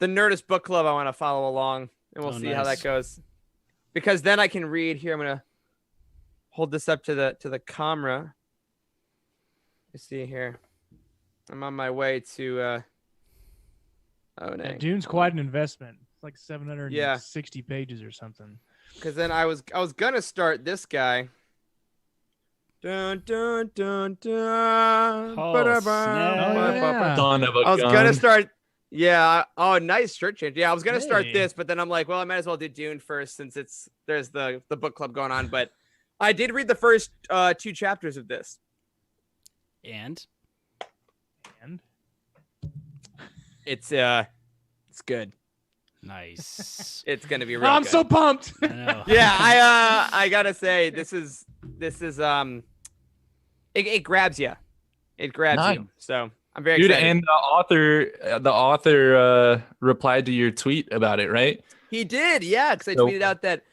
Nerdist book club. I want to follow along, and we'll see how nice. that goes. Because then I can read here. I'm gonna hold this up to the camera. Let's see here. I'm on my way to. Oh, Yeah, dang. Dune's quite an investment. It's like 760 pages or something. Because then I was gonna start this guy. Dun dun dun dun. Oh, Ba-da-ba, snap. ba-ba-ba. Son of a I was gun. gonna start. Yeah. Oh, nice shirt change. Yeah, I was gonna start Hey. this, but then I'm like, well, I might as well do Dune first since there's the book club going on. But I did read the first 2 chapters of this. And And It's good. nice. It's gonna be real. I'm good. so pumped. I know. Yeah, I gotta say this is it grabs you. It grabs Nice. you. So I'm very Dude, excited. and the author replied to your tweet about it, right? He did, yeah, because I So- tweeted out that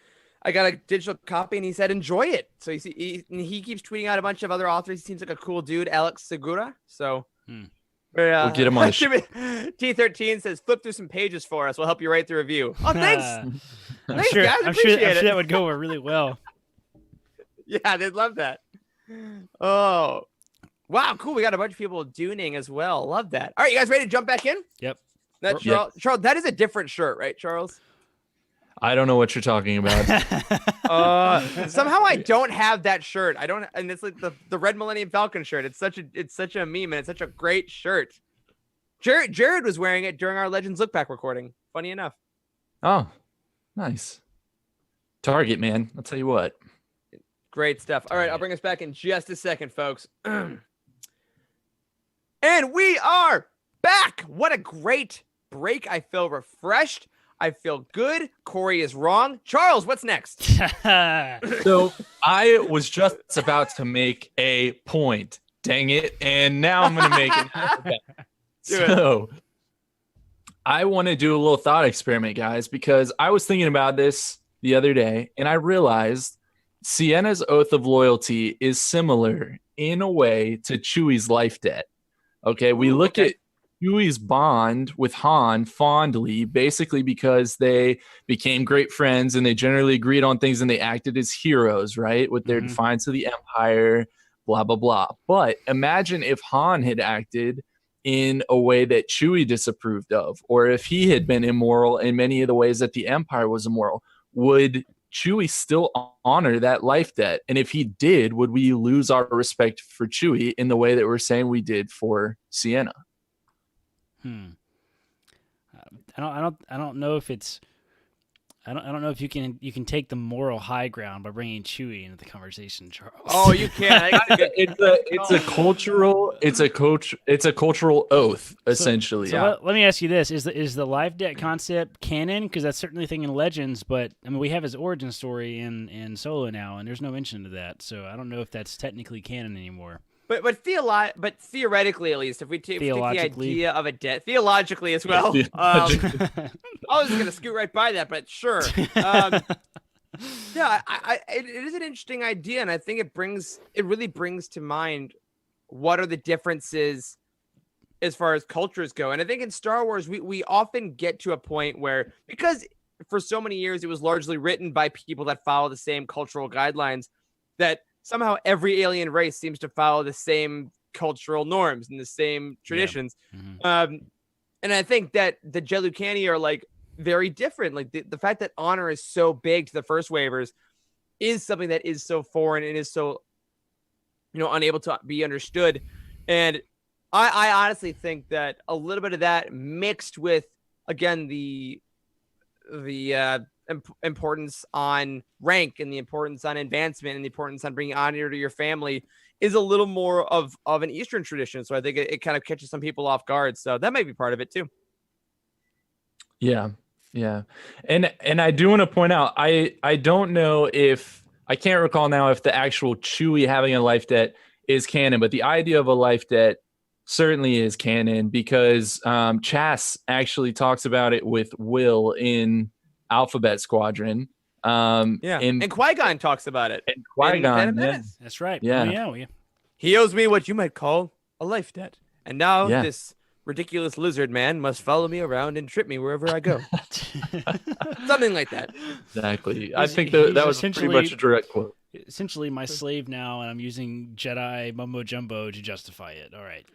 I got a digital copy, and he said enjoy it. So he keeps tweeting out a bunch of other authors. He seems like a cool dude, Alex Segura. So We'll get him on the show. T13 says flip through some pages for us. We'll help you write the review. Oh, thanks. I'm Thanks, sure, guys. I'm Appreciate sure it. that would go over really well. Yeah, they'd love that. Oh, wow, cool. We got a bunch of people doing as well. Love that. All right, you guys ready to jump back in? Yep. That Yep. Charles, that is a different shirt, right, Charles? I don't know what you're talking about. Somehow I don't have that shirt. I don't, and it's like the Red Millennium Falcon shirt. It's such a meme, and it's such a great shirt. Jared was wearing it during our Legends Look Back recording. Funny enough. Oh, nice. Target, man. I'll tell you what. Great stuff. All right, I'll bring us back in just a second, folks. And we are back. What a great break. I feel refreshed. I feel good. Corey is wrong. Charles, what's next? So I was just about to make a point. Dang it. And now I'm going to make it. Do it. So I want to do a little thought experiment, guys, because I was thinking about this the other day and I realized Sienna's oath of loyalty is similar in a way to Chewie's life debt. Okay, we Ooh, look okay. at Chewie's bond with Han fondly, basically because they became great friends and they generally agreed on things and they acted as heroes, right? With their Mhm. defiance of the Empire, blah, blah, blah. But imagine if Han had acted in a way that Chewie disapproved of, or if he had been immoral in many of the ways that the Empire was immoral. Would Chewie still honor that life debt? And if he did, would we lose our respect for Chewie in the way that we're saying we did for Sienna? I don't know if it's. I don't know if you can take the moral high ground by bringing Chewie into the conversation, Charles. Oh, you can't. It's a cultural oath, essentially. So let me ask you this: is the life debt concept canon? Because that's certainly a thing in Legends, but I mean we have his origin story in Solo now, and there's no mention of that. So I don't know if that's technically canon anymore. But theoretically, at least, if we take the Theologically. idea of a debt, theologically as well. Theologically. I was gonna scoot right by that, but sure. Yeah, it is an interesting idea, and I think it really brings to mind what are the differences as far as cultures go. And I think in Star Wars, we often get to a point where, because for so many years it was largely written by people that follow the same cultural guidelines, that somehow every alien race seems to follow the same cultural norms and the same traditions. Mhm. And I think that the Jellucani are like very different. Like the fact that honor is so big to the first waivers is something that is so foreign and is so, unable to be understood. And I honestly think that a little bit of that mixed with, again, the importance on rank and the importance on advancement and the importance on bringing honor to your family is a little more of an Eastern tradition. So I think it kind of catches some people off guard. So that might be part of it too. Yeah. Yeah. And I do want to point out, I don't know if, I can't recall now if the actual Chewie having a life debt is canon, but the idea of a life debt certainly is canon because Chas actually talks about it with Will in Alphabet Squadron. And Qui-Gon talks about it. And Qui-Gon, yeah. That's right. Yeah. Oh, yeah. He owes me what you might call a life debt. And now this ridiculous lizard man must follow me around and trip me wherever I go. Something like that. Exactly. I think that was pretty much a direct quote. Essentially my slave now, and I'm using Jedi mumbo jumbo to justify it. All right.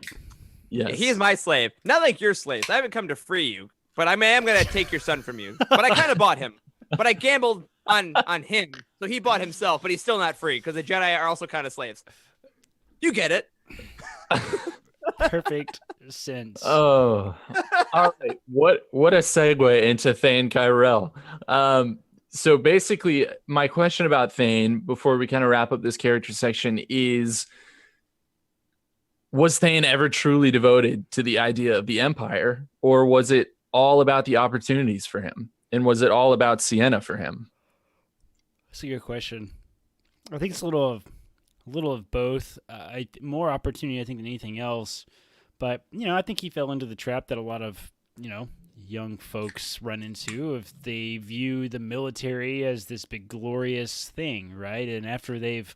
Yes. He is my slave. Not like your slaves. I haven't come to free you, but I am going to take your son from you. But I kind of bought him. But I gambled on him, so he bought himself, but he's still not free because the Jedi are also kind of slaves. You get it. Perfect sense. Oh, all right. What a segue into Thane Kyrell. So basically, my question about Thane, before we kind of wrap up this character section, is: was Thane ever truly devoted to the idea of the Empire, or was it all about the opportunities for him? And was it all about Sienna for him? That's a good question. I think it's a little of both. More opportunity, I think, than anything else. But, I think he fell into the trap that a lot of, young folks run into if they view the military as this big glorious thing, right? And after they've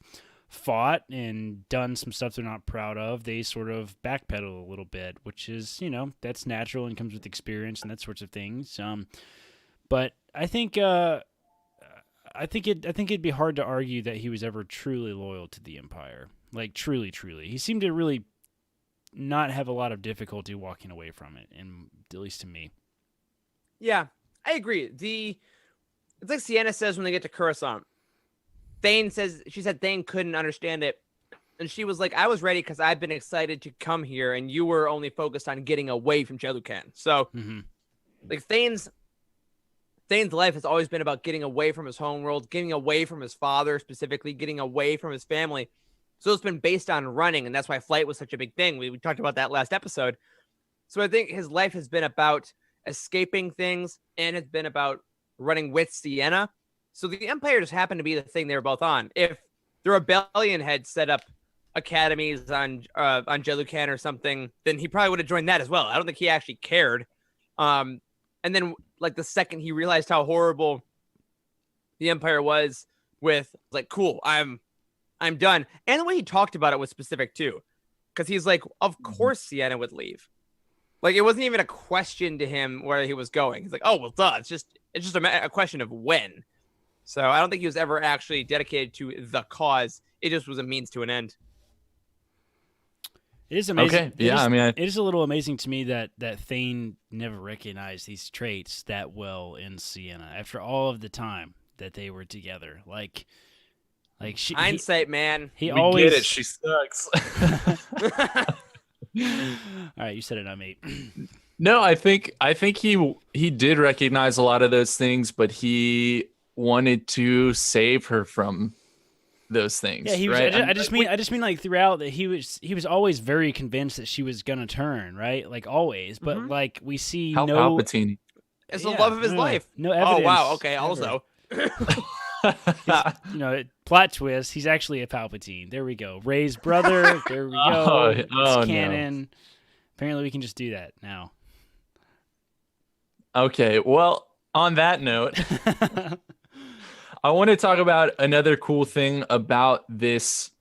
fought and done some stuff they're not proud of, they sort of backpedal a little bit, which is, that's natural and comes with experience and that sorts of things. But I think it'd be hard to argue that he was ever truly loyal to the Empire. Like truly. He seemed to really not have a lot of difficulty walking away from it, and at least to me. Yeah, I agree. It's like Sienna says when they get to Coruscant. She said Thane couldn't understand it. And she was like, I was ready because I've been excited to come here, and you were only focused on getting away from Jelucan. So, like, Thane's life has always been about getting away from his homeworld, getting away from his father, specifically getting away from his family. So it's been based on running, and that's why flight was such a big thing. We talked about that last episode. So I think his life has been about escaping things, and it's been about running with Sienna. So the Empire just happened to be the thing they were both on. If the rebellion had set up academies on Jelucan or something, then he probably would have joined that as well. I don't think he actually cared. And then, like, the second he realized how horrible the Empire was with, like, cool, I'm done. And the way he talked about it was specific too, because he's like, of course Sienna would leave. Like, it wasn't even a question to him where he was going. He's like, oh, well, duh. It's just a question of when. So I don't think he was ever actually dedicated to the cause. It just was a means to an end. It is amazing. Okay. Yeah, it is a little amazing to me that Thane never recognized these traits that well in Sienna after all of the time that they were together. Like hindsight, man. We get it. She sucks. All right, you said it, not me. No, I think he did recognize a lot of those things, but he wanted to save her from those things. Yeah, he was. Right? I just mean like throughout that he was always very convinced that she was gonna turn, right? Like always, but like we see How Palpatine. It's the love of his life. No evidence. Oh wow. Okay. Ever. Also. Plot twist. He's actually a Palpatine. There we go. Rey's brother. There we go. It's canon. No. Apparently, we can just do that now. Okay. Well, on that note, I want to talk about another cool thing about this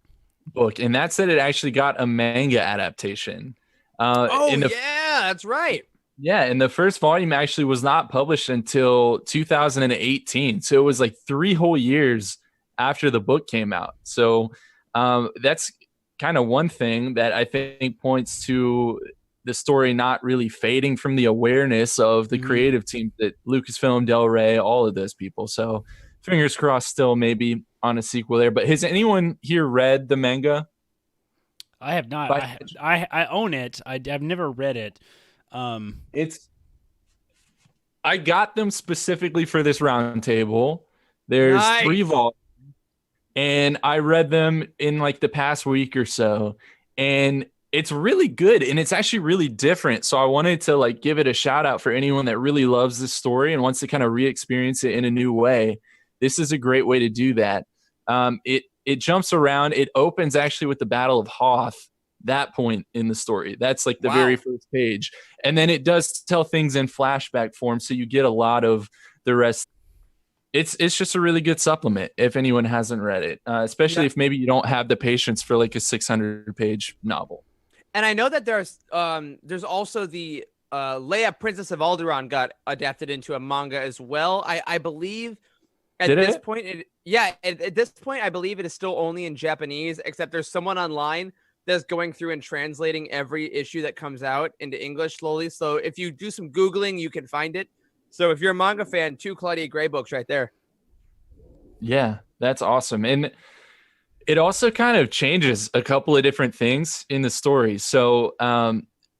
book, and that's that it actually got a manga adaptation. That's right. Yeah, and the first volume actually was not published until 2018. So it was like 3 whole years after the book came out. So that's kind of one thing that I think points to the story not really fading from the awareness of the creative team that Lucasfilm, Del Rey, all of those people. So fingers crossed still maybe on a sequel there. But has anyone here read the manga? I have not. I own it. I've never read it. I got them specifically for this roundtable. There's Nice. 3 volumes, and I read them in like the past week or so, and it's really good, and it's actually really different. So I wanted to like give it a shout out for anyone that really loves this story and wants to kind of re-experience it in a new way. This is a great way to do that. It jumps around. It opens actually with the Battle of Hoth, that point in the story. That's like the very first page. And then it does tell things in flashback form, so you get a lot of the rest. It's just a really good supplement if anyone hasn't read it, especially if maybe you don't have the patience for like a 600-page novel. And I know that there's also the Leia, Princess of Alderaan got adapted into a manga as well. I believe at this point, at this point, I believe it is still only in Japanese, except there's someone online that's going through and translating every issue that comes out into English slowly. So if you do some Googling, you can find it. So if you're a manga fan, 2 Claudia Gray books right there. Yeah, that's awesome. And it also kind of changes a couple of different things in the story. So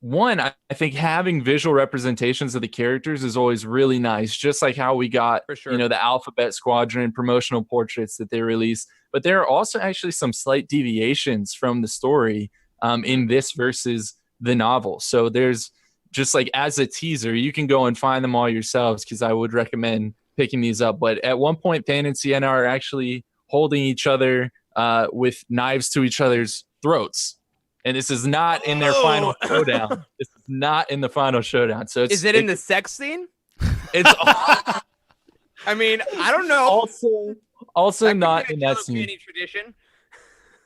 one, I think having visual representations of the characters is always really nice, just like how we got, For sure. you know, the Alphabet Squadron promotional portraits that they release. But there are also actually some slight deviations from the story in this versus the novel. So there's just like as a teaser, you can go and find them all yourselves because I would recommend picking these up. But at one point, Pan and Sienna are actually holding each other with knives to each other's throats. And this is not in their final showdown. This is not in the final showdown. So is it in the sex scene? It's I mean, I don't know. Also not in that scene. Tradition.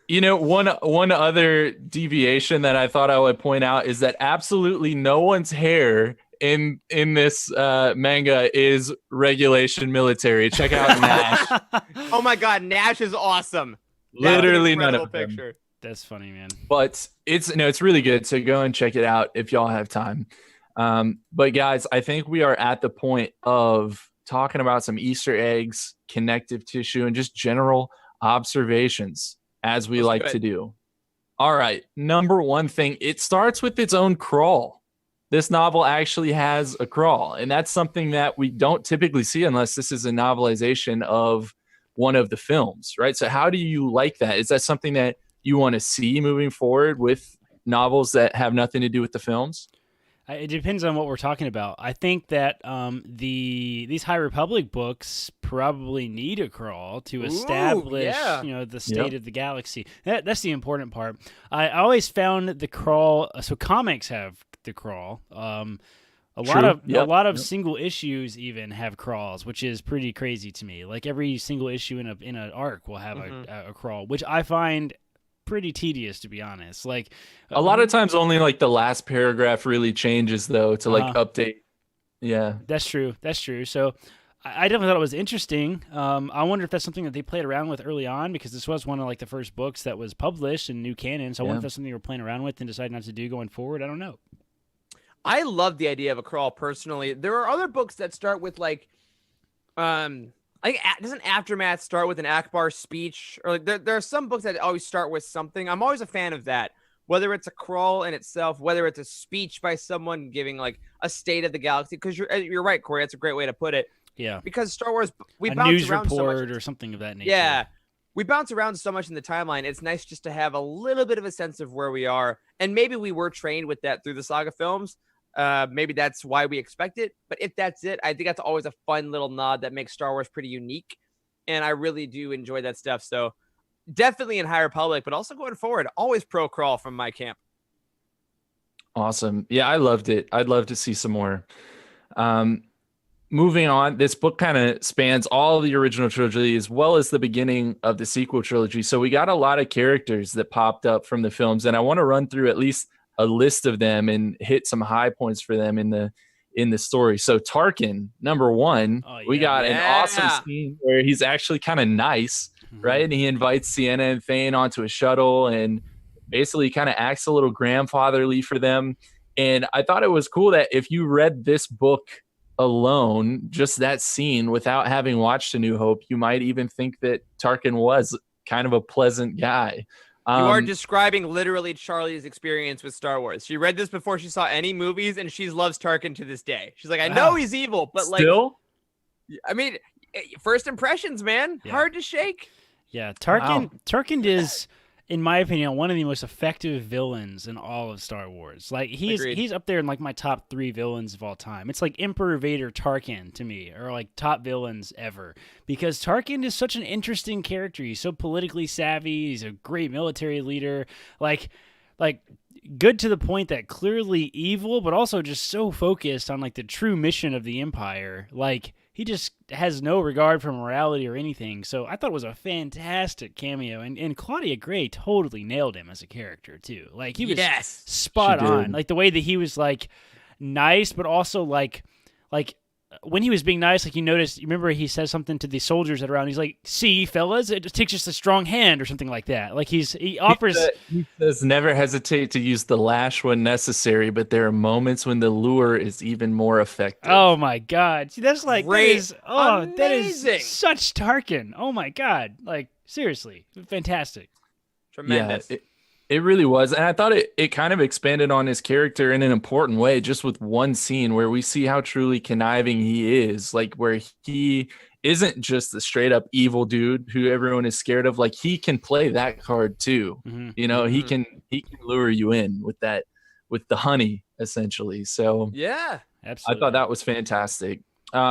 You know, one other deviation that I thought I would point out is that absolutely no one's hair in this manga is regulation military. Check out Nash. Oh my God, Nash is awesome. Literally none of them. Picture. That's funny, man. But it's really good. So go and check it out if y'all have time. But guys, I think we are at the point of talking about some Easter eggs, connective tissue, and just general observations as we like to do. All right. Number one thing, it starts with its own crawl. This novel actually has a crawl, and that's something that we don't typically see unless this is a novelization of one of the films, right? So how do you like that? Is that something that you want to see moving forward with novels that have nothing to do with the films? It depends on what we're talking about. I think that these High Republic books probably need a crawl to establish, the state of the galaxy. That's the important part. I always found the crawl. So comics have the crawl. A lot of single issues even have crawls, which is pretty crazy to me. Like every single issue in an arc will have a crawl, which I find pretty tedious, to be honest. Like a lot of times only like the last paragraph really changes though to like update. Yeah, that's true. So I definitely thought it was interesting. I wonder if that's something that they played around with early on, because this was one of like the first books that was published in new canon. So I wonder if that's something they were playing around with and decided not to do going forward. I don't know. I love the idea of a crawl personally. There are other books that start with like, I think doesn't Aftermath start with an Akbar speech? Or like there are some books that always start with something. I'm always a fan of that. Whether it's a crawl in itself, whether it's a speech by someone giving like a state of the galaxy, because you're right, Corey. That's a great way to put it. Yeah. Because Star Wars, we a bounce news around report so much. or something of that nature. Yeah, we bounce around so much in the timeline. It's nice just to have a little bit of a sense of where we are, and maybe we were trained with that through the saga films. Maybe that's why we expect it. But if that's it, I think that's always a fun little nod that makes Star Wars pretty unique. And I really do enjoy that stuff. So definitely in High Republic, but also going forward, always pro crawl from my camp. Awesome. Yeah, I loved it. I'd love to see some more. Moving on, this book kind of spans all of the original trilogy as well as the beginning of the sequel trilogy. So we got a lot of characters that popped up from the films, and I want to run through at least a list of them and hit some high points for them in the story. So Tarkin, number one, we got an awesome scene where he's actually kind of nice, right? And he invites Sienna and Thane onto a shuttle and basically kind of acts a little grandfatherly for them. And I thought it was cool that if you read this book alone, just that scene without having watched A New Hope, you might even think that Tarkin was kind of a pleasant guy. You are describing literally Charlie's experience with Star Wars. She read this before she saw any movies, and she loves Tarkin to this day. She's like, I know he's evil, but still? I mean, first impressions, man, hard to shake. Yeah, Tarkin is, in my opinion, one of the most effective villains in all of Star Wars. Like he's up there in like my top 3 villains of all time. It's like Emperor Vader Tarkin to me, or like top villains ever. Because Tarkin is such an interesting character. He's so politically savvy. He's a great military leader. Like good to the point that clearly evil, but also just so focused on like the true mission of the Empire. Like he just has no regard for morality or anything. So I thought it was a fantastic cameo. And Claudia Gray totally nailed him as a character, too. Like, he was spot on. Like, the way that he was, like, nice, but also, like when he was being nice, like, you remember he says something to the soldiers that are around. He's like, see, fellas, it takes just a strong hand or something like that. Like, he offers... He says, never hesitate to use the lash when necessary, but there are moments when the lure is even more effective. Oh, my God. See, that's like... Great. That is such Tarkin. Oh, my God. Like, seriously. Fantastic. Tremendous. Yeah, it really was. And I thought it kind of expanded on his character in an important way, just with one scene where we see how truly conniving he is, like where he isn't just the straight up evil dude who everyone is scared of. Like he can play that card too. Mm-hmm. You know, he can lure you in with the honey essentially. So yeah, absolutely. I thought that was fantastic.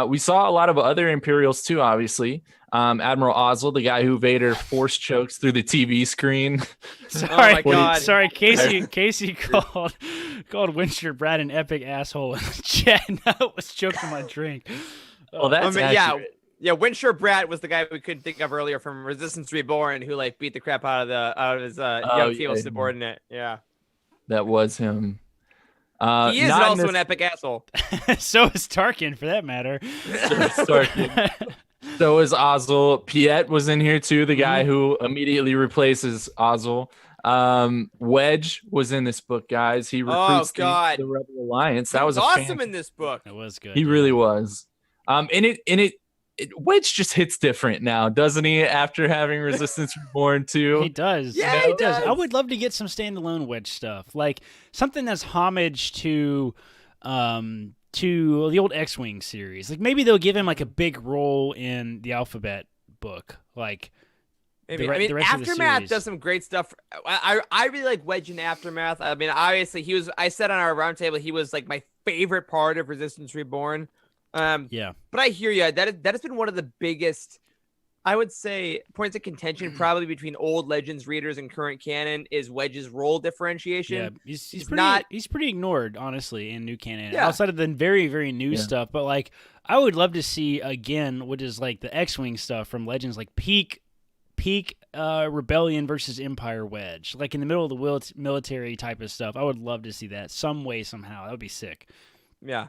We saw a lot of other Imperials too, obviously. Admiral Ozzel, the guy who Vader force chokes through the TV screen. Oh my God. Sorry, Casey called Winter Brad an epic asshole in the chat. I was choking my drink. Well, that's accurate. Yeah, Winter Brad was the guy we couldn't think of earlier from Resistance Reborn, who like beat the crap out of his young female subordinate. Yeah, that was him. He is also an epic asshole. So is Tarkin, for that matter. So is Ozzel. Piet was in here too, the guy who immediately replaces Ozzel. Wedge was in this book, guys. He recruits the Rebel Alliance. That was awesome in this book. It was good. He really was. Wedge just hits different now, doesn't he? After having Resistance Reborn too, he does. Yeah, he does. I would love to get some standalone Wedge stuff, like something that's homage to the old X-Wing series. Like maybe they'll give him like a big role in the Alphabet book, like. Maybe. The rest Aftermath does some great stuff. I really like Wedge in Aftermath. I mean, obviously I said on our roundtable he was like my favorite part of Resistance Reborn. Yeah. But I hear you. That has been one of the biggest, I would say, points of contention probably between old Legends readers and current canon is Wedge's role differentiation. Yeah, he's pretty ignored, honestly, in new canon. Yeah. Outside of the very, very new stuff. But like I would love to see again what is like the X-Wing stuff from Legends, like peak Rebellion versus Empire Wedge, like in the middle of the military type of stuff. I would love to see that some way, somehow. That would be sick. Yeah.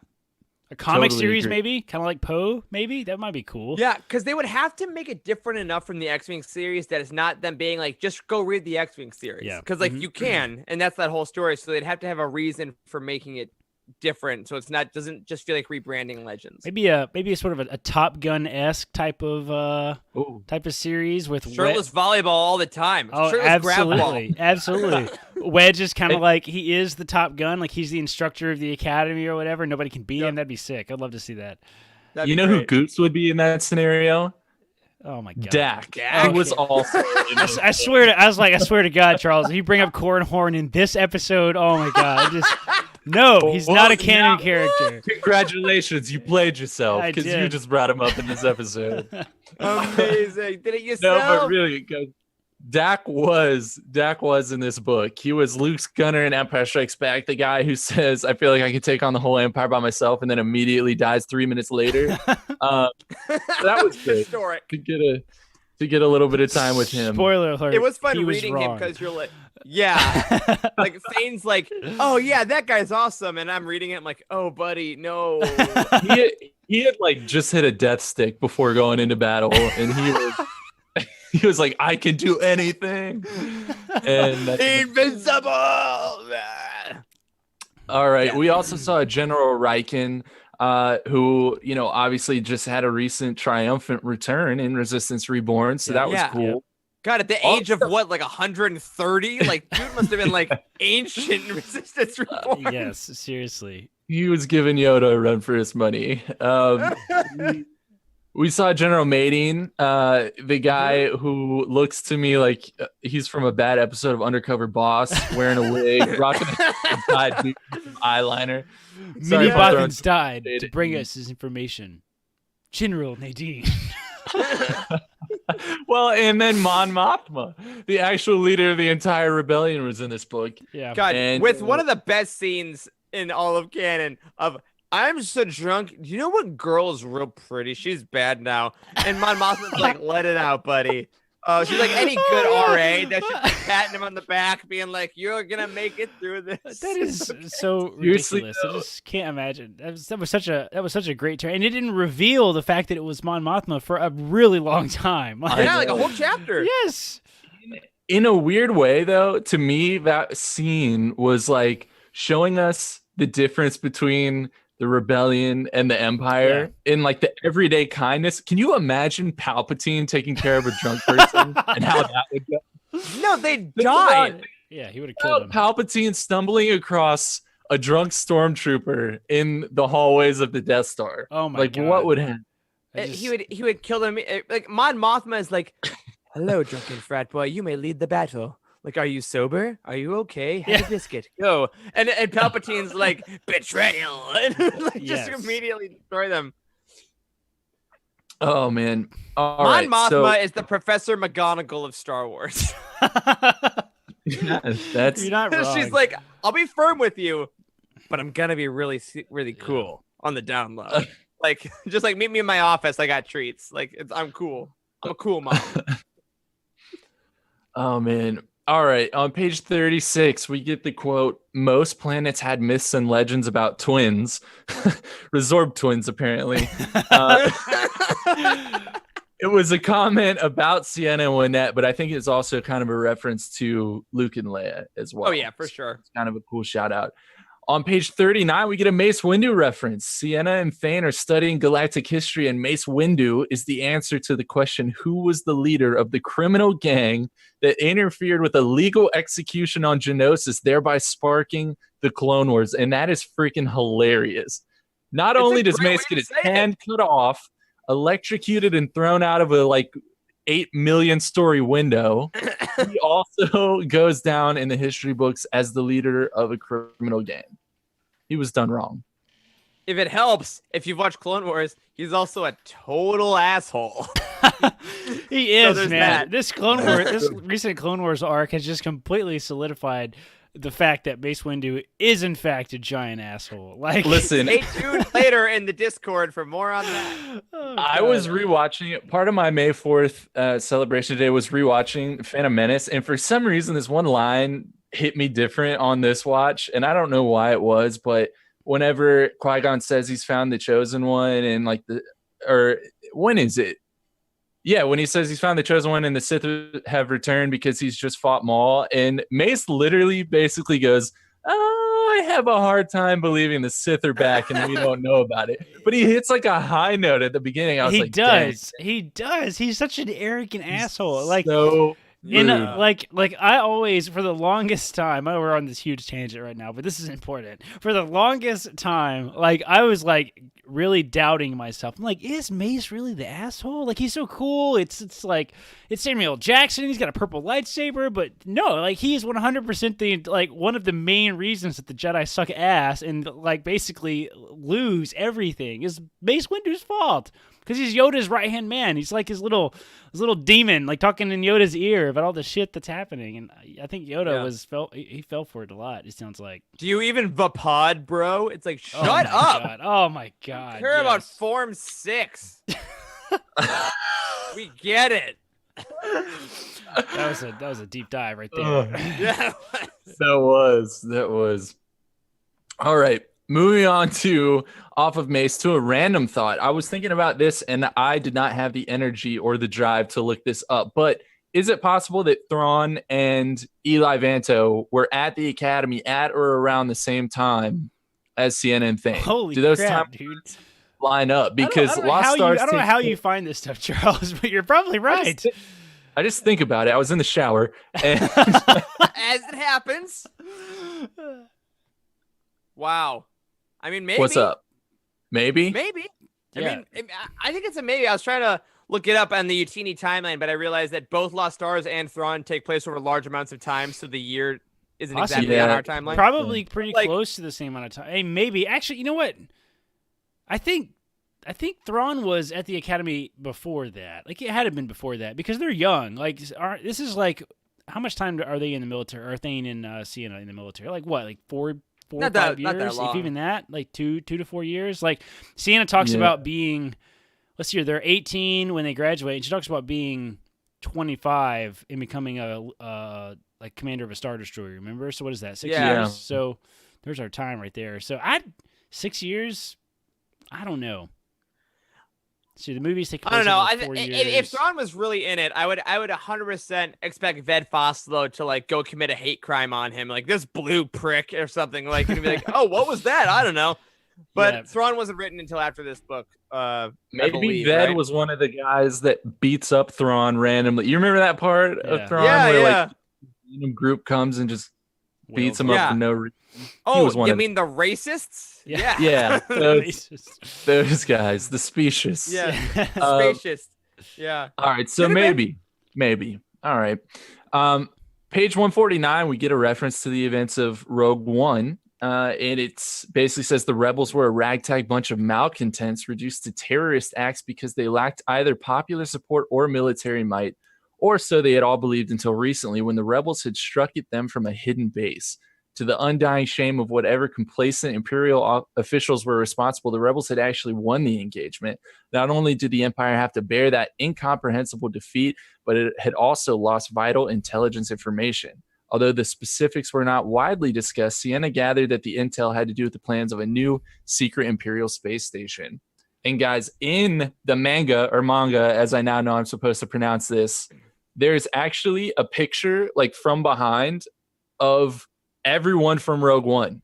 A comic series, maybe? Kind of like Poe, maybe? That might be cool. Yeah, because they would have to make it different enough from the X-Wing series that it's not them being like, just go read the X-Wing series. Yeah. Because, like, you can, and that's that whole story. So they'd have to have a reason for making it different, so it's not doesn't just feel like rebranding Legends. Maybe a sort of a Top Gun-esque type of series with shirtless volleyball all the time. Absolutely. Wedge is kind of like he is the Top Gun, like he's the instructor of the academy or whatever. Nobody can beat him. That'd be sick. I'd love to see that. You know who Goose would be in that scenario? Oh my God, Dak. He was also. I swear to God, Charles, if you bring up Corn Horn in this episode, oh my God, no, he's not a canon character. Congratulations, you played yourself because you just brought him up in this episode. Amazing. Did it yourself? No, but really, Dak was in this book. He was Luke's gunner in Empire Strikes Back, the guy who says, "I feel like I can take on the whole Empire by myself," and then immediately dies 3 minutes later. That was good. Historic. To get a little bit of time with him. Spoiler alert. It was fun reading him because you're like, yeah. Like Thane's like, oh yeah, that guy's awesome. And I'm reading it, I'm like, oh buddy, no. he had like just hit a death stick before going into battle, and he was like, I can do anything. And invincible. All right. Yeah. We also saw General Riken, who, obviously just had a recent triumphant return in Resistance Reborn. So that was Yeah. cool. God, at the All age of what, like 130? Like, dude must have been like ancient in Resistance Reborn. Yes, seriously. He was giving Yoda a run for his money. We saw General Mating, the guy who looks to me like he's from a bad episode of Undercover Boss, wearing a wig, rocking a side dude with some eyeliner. Sorry Mini if I'm throwing Bothans died shade to at bring you. us his information. General Nadine. Well, and then Mon Mothma, the actual leader of the entire rebellion, was in this book. Yeah. God, And- with one of the best scenes in all of canon of I'm so drunk. Do you know what girl is real pretty? She's bad now. And Mon Mothma's like, let it out, buddy. Oh, she's like any good RA that should be patting him on the back, being like, "You're gonna make it through this." That is so Seriously, ridiculous. I just can't imagine. That was such a great turn, and it didn't reveal the fact that it was Mon Mothma for a really long time. yeah, like a whole chapter. Yes. In a weird way, though, to me, that scene was like showing us the difference between the rebellion and the empire in like the everyday kindness. Can you imagine Palpatine taking care of a drunk person and how that would go? No, they died. Yeah, he would have killed him. Palpatine stumbling across a drunk stormtrooper in the hallways of the Death Star. Oh my like, God. what would happen? He would kill them. Like Mon Mothma is like, "Hello, drunken frat boy. You may lead the battle. Like, are you sober? Are you okay? Have a biscuit. Go." And Palpatine's like, "Betrayal," and like, just Yes. immediately destroy them. Oh man! All Mon right, Mothma so is the Professor McGonagall of Star Wars. that's You're not wrong. She's like, "I'll be firm with you, but I'm gonna be really, really cool on the down low. Like, just like meet me in my office. I got treats. Like, I'm cool. I'm a cool mom." oh man. All right, on page 36, we get the quote, "Most planets had myths and legends about twins." Resorb twins, apparently. It was a comment about Sienna and Wynette, but I think it's also kind of a reference to Luke and Leia as well. Oh yeah, for sure. It's kind of a cool shout out. On page 39, we get a Mace Windu reference. Sienna and Thane are studying galactic history, and Mace Windu is the answer to the question, who was the leader of the criminal gang that interfered with a legal execution on Geonosis, thereby sparking the Clone Wars? And that is freaking hilarious. Not It's a only does great Mace way get to his say it. hand cut off, electrocuted and thrown out of a like 8 million story window, he also goes down in the history books as the leader of a criminal gang. He was done wrong. If it helps, if you've watched Clone Wars, he's also a total asshole. He is, there's man. that. This recent Clone Wars arc has just completely solidified the fact that Mace Windu is in fact a giant asshole. Like, Listen, Stay tuned later in the Discord for more on that. oh, I God. was rewatching it. Part of my May 4th celebration today was rewatching Phantom Menace. And for some reason, this one line hit me different on this watch. And I don't know why it was, but whenever Qui-Gon says he's found the chosen one and like when is it? Yeah, when he says he's found the chosen one and the Sith have returned because he's just fought Maul. And Mace literally basically goes, I have a hard time believing the Sith are back and we don't know about it. But he hits like a high note at the beginning. I was He like, dang, does. He does. He's such an arrogant he's asshole. Like, so in rude. like I always, for the longest time, I know we're on this huge tangent right now, but this is important. For the longest time, like I was like really doubting myself. I'm like, is Mace really the asshole? Like, he's so cool. It's like it's Samuel Jackson. He's got a purple lightsaber, but no, like he's 100% the like one of the main reasons that the Jedi suck ass and like basically lose everything is Mace Windu's fault. Because he's Yoda's right-hand man. He's like his little demon, like talking in Yoda's ear about all the shit that's happening. And I think Yoda he fell for it a lot, it sounds like. Do you even vapod, bro? It's like, Oh shut my up. God. Oh my God. Care about yes. Form 6. We get it. That was a deep dive right there. Yeah. That was. All right. Moving on to off of Mace to a random thought. I was thinking about this and I did not have the energy or the drive to look this up, but is it possible that Thrawn and Eli Vanto were at the Academy at or around the same time as Sienna and Thane? Holy Do those crap, times dude. line up? Because Lost Stars. I don't know how you find this stuff, Charles, but you're probably right. I just think about it. I was in the shower. And As it happens. Wow. I mean, maybe. what's up? Maybe? Maybe. Yeah. I mean, I think it's a maybe. I was trying to look it up on the Utini timeline, but I realized that both Lost Stars and Thrawn take place over large amounts of time, so the year isn't Awesome. exactly on our timeline. Probably pretty Like- close to the same amount of time. Hey, maybe. Actually, you know what? I think Thrawn was at the Academy before that. Like, it had to have been before that because they're young. Like, this is like, how much time are they in the military? Are Thane and Sienna in the military? Like, what? Like four or Not 5 that- not that years? If long. even that, like 2 to 4 years. Like, Sienna talks about being, let's see, they're 18 when they graduate, and she talks about being 25 and becoming a like commander of a Star Destroyer. Remember? So what is that? 6 Yeah. years. So there's our time right there. So 6 years. I don't know. See, the movies take place I don't know. over 4 years. If Thrawn was really in it, I would 100% expect Ved Foslo to like go commit a hate crime on him, like this blue prick or something. Like, and be like, oh, what was that? I don't know. But Yeah. Thrawn wasn't written until after this book. I Maybe believe, Ved right? was one of the guys that beats up Thrawn randomly. You remember that part Yeah. of Thrawn Yeah, where yeah. like random group comes and just beats him Yeah. up for no reason? Oh, was one you of- mean the racists? Yeah. Yeah, Racist. those guys, the specious. Yeah. Um, Spacious. Yeah. All right, so Could've been. maybe. All right. Page 149, we get a reference to the events of Rogue One. And it's basically says the rebels were a ragtag bunch of malcontents reduced to terrorist acts because they lacked either popular support or military might, or so they had all believed until recently when the rebels had struck at them from a hidden base. To the undying shame of whatever complacent imperial officials were responsible, the rebels had actually won the engagement. Not only did the Empire have to bear that incomprehensible defeat, but it had also lost vital intelligence information. Although the specifics were not widely discussed, Sienna gathered that the intel had to do with the plans of a new secret Imperial space station. And guys, in the manga, as I now know I'm supposed to pronounce this, there's actually a picture like from behind of everyone from Rogue One.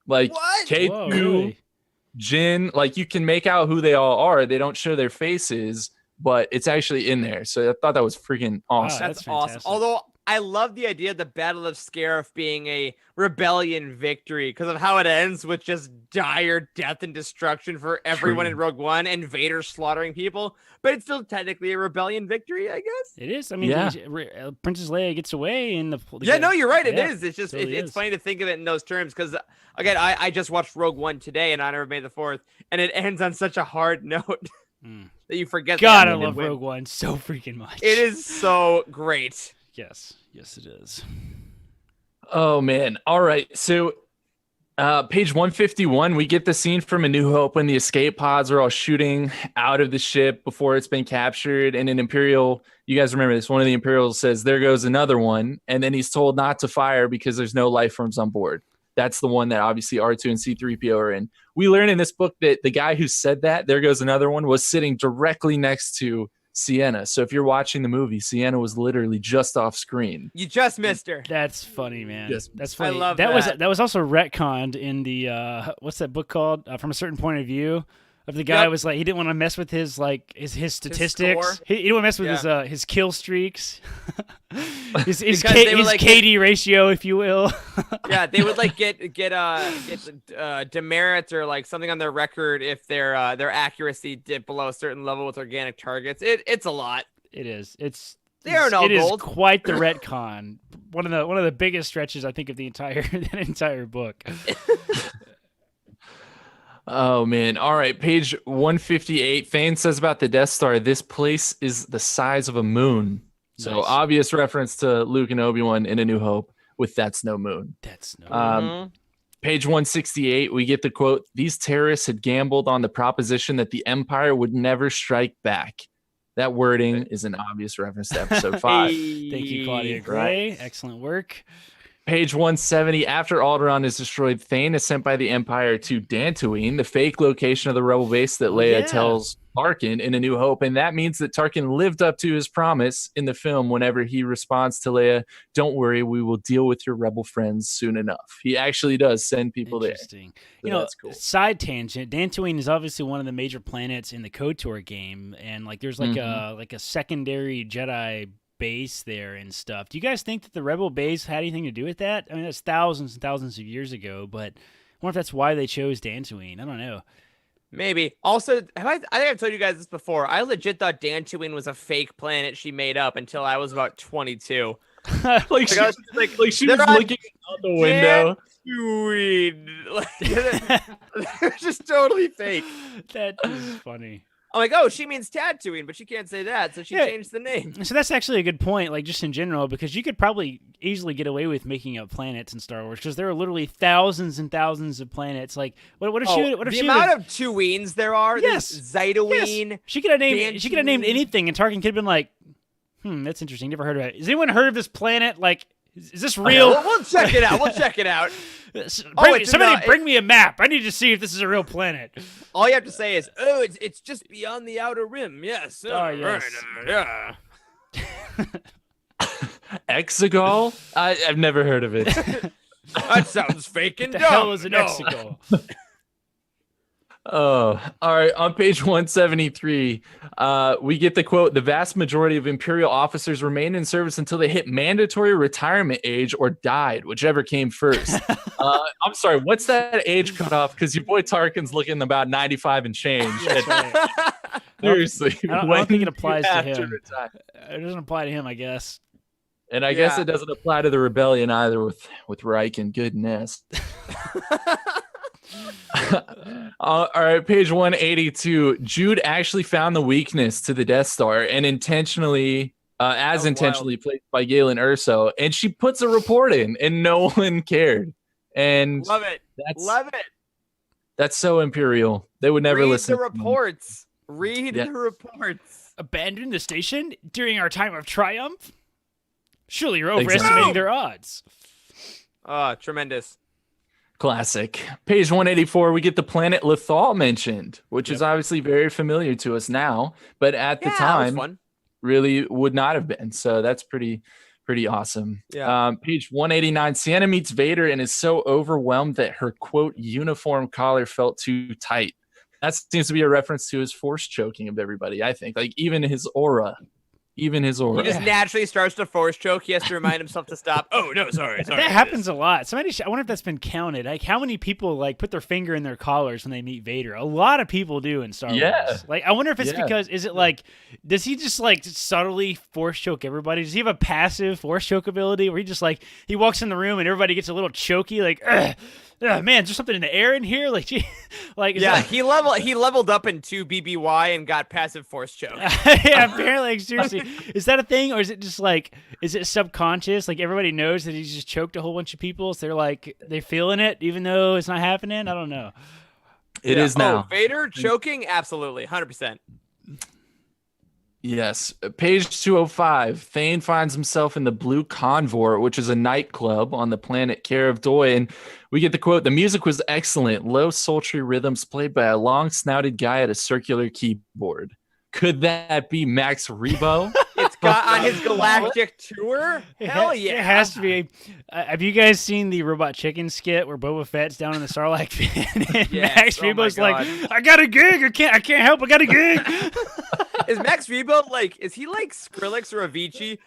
Like What? K2, Whoa, really? Jin, like you can make out who they all are. They don't show their faces, but it's actually in there. So I thought that was freaking awesome. That's That's awesome. fantastic. Although I love the idea of the Battle of Scarif being a rebellion victory because of how it ends with just dire death and destruction for everyone True. in Rogue One and Vader slaughtering people. But it's still technically a rebellion victory, I guess. It is. I mean, Yeah. Princess Leia gets away in the. Yeah, no, you're right. It Yeah, is. It's just totally it's is. funny to think of it in those terms because again, I just watched Rogue One today in honor of May the 4th, and it ends on such a hard note Mm. that you forget. God, that I ended love when- Rogue One so freaking much. It is so great. Yes, it is. Oh man. All right. So page 151, we get the scene from A New Hope when the escape pods are all shooting out of the ship before it's been captured. And an Imperial, you guys remember this, one of the Imperials says, there goes another one. And then he's told not to fire because there's no life forms on board. That's the one that obviously R2 and C-3PO are in. We learn in this book that the guy who said that, there goes another one, was sitting directly next to Sienna. So if you're watching the movie, Sienna was literally just off screen. You just missed her. That's funny, man. Yes. That's funny. love that. that. Was also retconned in the what's that book called? From a Certain Point of View. Of the guy Yep. was like he didn't want to mess with his like his statistics. score. He didn't want to mess with Yeah. his kill streaks, his Because they were, like, KD ratio, if you will. Yeah, they would like get demerits or like something on their record if their accuracy dipped below a certain level with organic targets. It's a lot. It is. It's They are all it is gold. quite the retcon. One of the biggest stretches I think of the entire book. Oh man. All right. Page 158. Thane says about the Death Star, this place is the size of a moon. So Nice. obvious reference to Luke and Obi-Wan in A New Hope with That's No Moon. That's no. Mhm. Page 168, we get the quote, these terrorists had gambled on the proposition that the Empire would never strike back. That wording is an obvious reference to episode 5. Thank you, Claudia Gray. Excellent work. Page 170, after Alderaan is destroyed, Thane is sent by the Empire to Dantooine, the fake location of the rebel base that Leia tells Tarkin in A New Hope. And that means that Tarkin lived up to his promise in the film whenever he responds to Leia, "Don't worry, we will deal with your rebel friends soon enough." He actually does send people there. Interesting. So that's cool. Side tangent, Dantooine is obviously one of the major planets in the KOTOR game. And like there's like a secondary Jedi base there and stuff. Do you guys think that the rebel base had anything to do with that? I mean, that's thousands and thousands of years ago, but I wonder if that's why they chose Dantooine. I don't know. Maybe. Also, I think I've told you guys this before. I legit thought Dantooine was a fake planet she made up until I was about 22. Like she was looking out the window. Dantooine. They're just totally fake. That is funny. I'm like, oh, she means Tatooine, but she can't say that, so she changed the name. So that's actually a good point, like just in general, because you could probably easily get away with making up planets in Star Wars, because there are literally thousands and thousands of planets. Like, what if the amount of Tuines there are? Yes, Zitoine. Yes. She could have named anything, and Tarkin could have been like, that's interesting. Never heard of it. Has anyone heard of this planet? Like, is this real? We'll check it out. We'll check it out. Somebody bring me a map. I need to see if this is a real planet. All you have to say is, "Oh, it's just beyond the outer rim." Yes. Oh, yes. Yeah. Exegol? I've never heard of it. That sounds fake and the dumb. hell is an Exegol? Oh, all right. On page 173, we get the quote: "The vast majority of Imperial officers remained in service until they hit mandatory retirement age or died, whichever came first." I'm sorry, what's that age cutoff? Because your boy Tarkin's looking about 95 and change. Seriously, I don't think it applies to him. It doesn't apply to him, I guess. And I guess it doesn't apply to the rebellion either with Reich and goodness. All right, page 182. Jude actually found the weakness to the Death Star and intentionally placed by Galen Erso, and she puts a report in, and no one cared. And love it. That's so Imperial. They would never listen. Read the reports. Abandon the station during our time of triumph? Surely you're overestimating their odds. Tremendous. Classic. Page 184, we get the planet Lothal mentioned, which is obviously very familiar to us now, but at the time really would not have been. So that's pretty awesome. Yeah. Page 189, Sienna meets Vader and is so overwhelmed that her, quote, uniform collar felt too tight. That seems to be a reference to his force choking of everybody, I think. Like even his aura. He just naturally starts to force choke. He has to remind himself to stop. Oh, no, sorry. That happens a lot. I wonder if that's been counted. Like, how many people like put their finger in their collars when they meet Vader? A lot of people do in Star Wars. Like, I wonder if it's because, is it like, does he just like subtly force choke everybody? Does he have a passive force choke ability where he just like, he walks in the room and everybody gets a little choky, like, man, is there something in the air in here? Like, he leveled up into BBY and got passive force choke. Yeah, apparently, like, seriously, is that a thing, or is it just like, is it subconscious? Like everybody knows that he's just choked a whole bunch of people, so they're feeling it even though it's not happening. I don't know. It is now. Vader choking, absolutely, 100%. Yes. Page 205. Thane finds himself in the Blue Convor, which is a nightclub on the planet Care of Doi. And we get the quote: "The music was excellent. Low, sultry rhythms played by a long-snouted guy at a circular keyboard." Could that be Max Rebo? It's got on his galactic tour? Hell yeah. It has to be. Have you guys seen the Robot Chicken skit where Boba Fett's down in the Sarlacc pit and Max Rebo's like, "I got a gig. I can't help. I got a gig." Is Max Rebo is he like Skrillex or Avicii?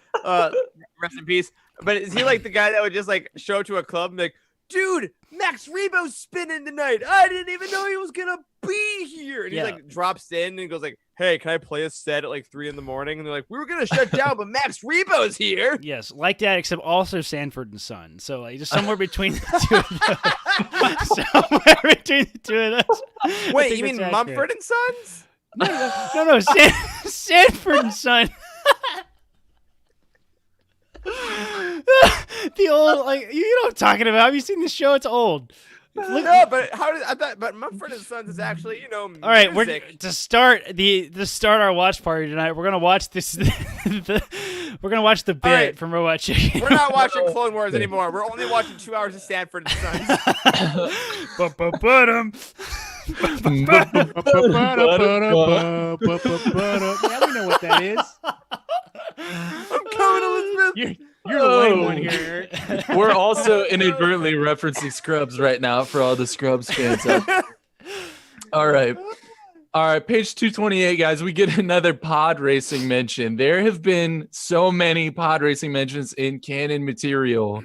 Rest in peace. But is he like the guy that would just like show up to a club and be like, "Dude, Max Rebo's spinning tonight. I didn't even know he was gonna be here." And he like drops in and goes like, "Hey, can I play a set at like 3 a.m?" And they're like, "We were gonna shut down, but Max Rebo's here." Yes, like that, except also Sanford and Son. So like just somewhere between the two of those. Somewhere between the two of those. Wait, you mean Mumford and Sons? No, Sanford and Son. The old, like, you know what I'm talking about. Have you seen the show? It's old. No, but but Mumford and Sons is actually, music. All right, to start our watch party tonight, we're gonna watch this the We're gonna watch the bit right. from Robot Chicken. We're not watching Clone Wars anymore. We're only watching 2 hours of Sanford and Sons. Ba-ba-ba-dum. Yeah, we know what that is. I'm coming, Elizabeth. You're the lame one here. We're also inadvertently referencing Scrubs right now for all the Scrubs fans out there. All right. Page 228, guys. We get another pod racing mention. There have been so many pod racing mentions in canon material.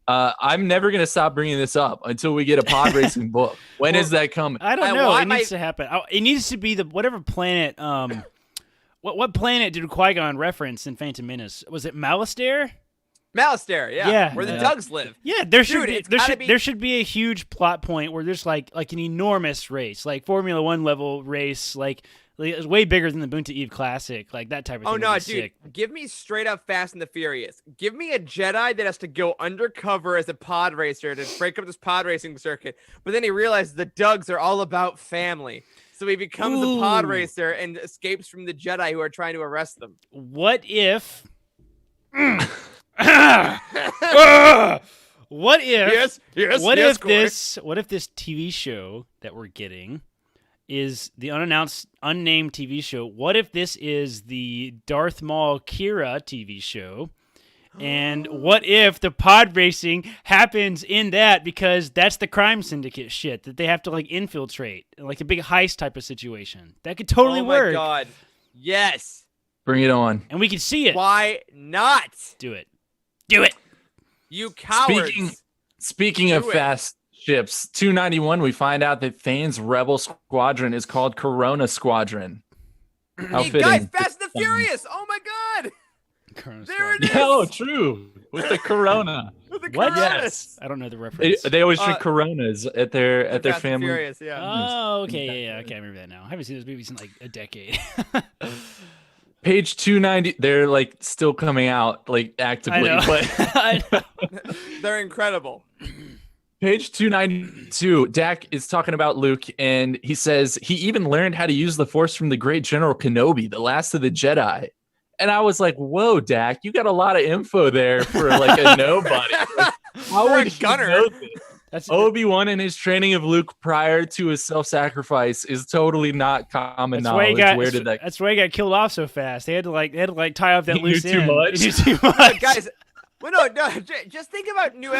I'm never going to stop bringing this up until we get a pod racing book. When is that coming? I don't know. It needs to happen. It needs to be the whatever planet. What planet did Qui-Gon reference in Phantom Menace? Was it Malastare? Malastare, yeah. Where the Dugs live. Yeah, there should be a huge plot point where there's like an enormous race, like Formula One level race, like it's way bigger than the Boonta Eve Classic, like that type of thing. Oh no, dude! Sick. Give me straight up Fast and the Furious. Give me a Jedi that has to go undercover as a pod racer to break up this pod racing circuit, but then he realizes the Dugs are all about family. So he becomes a pod racer and escapes from the Jedi who are trying to arrest them. What if? What if? What if this TV show that we're getting is the unnamed TV show? What if this is the Darth Maul Kira TV show? And what if the pod racing happens in that because that's the crime syndicate shit that they have to like infiltrate, like a big heist type of situation? That could totally work. Oh my god. Yes. Bring it on. And we could see it. Why not? Do it. Do it. You cowards. Speaking of fast ships, 291, we find out that Thane's Rebel Squadron is called Corona Squadron. How fitting. Guys, Fast and the Furious. Oh my god. There it is. Oh, true. With the Corona. With the What? Coronas. Yes. I don't know the reference. They always drink Coronas at their Fast and family. Furious, yeah. Oh, okay, yeah. Okay, I remember that now. I haven't seen those movies in like a decade. Page 290, they're like still coming out like actively, but I know. They're incredible. page 292, Dak is talking about Luke, and he says he even learned how to use the Force from the great General Kenobi, the last of the Jedi. And I was like, whoa, Dak, you got a lot of info there for like a nobody. Like, how You're a would you gunner. know this? That's Obi-Wan and his training of Luke prior to his self-sacrifice is totally not common knowledge. That's why he got killed off so fast. They had to tie off that He loose knew too end. much? He knew too much. Guys, well, no, just think about New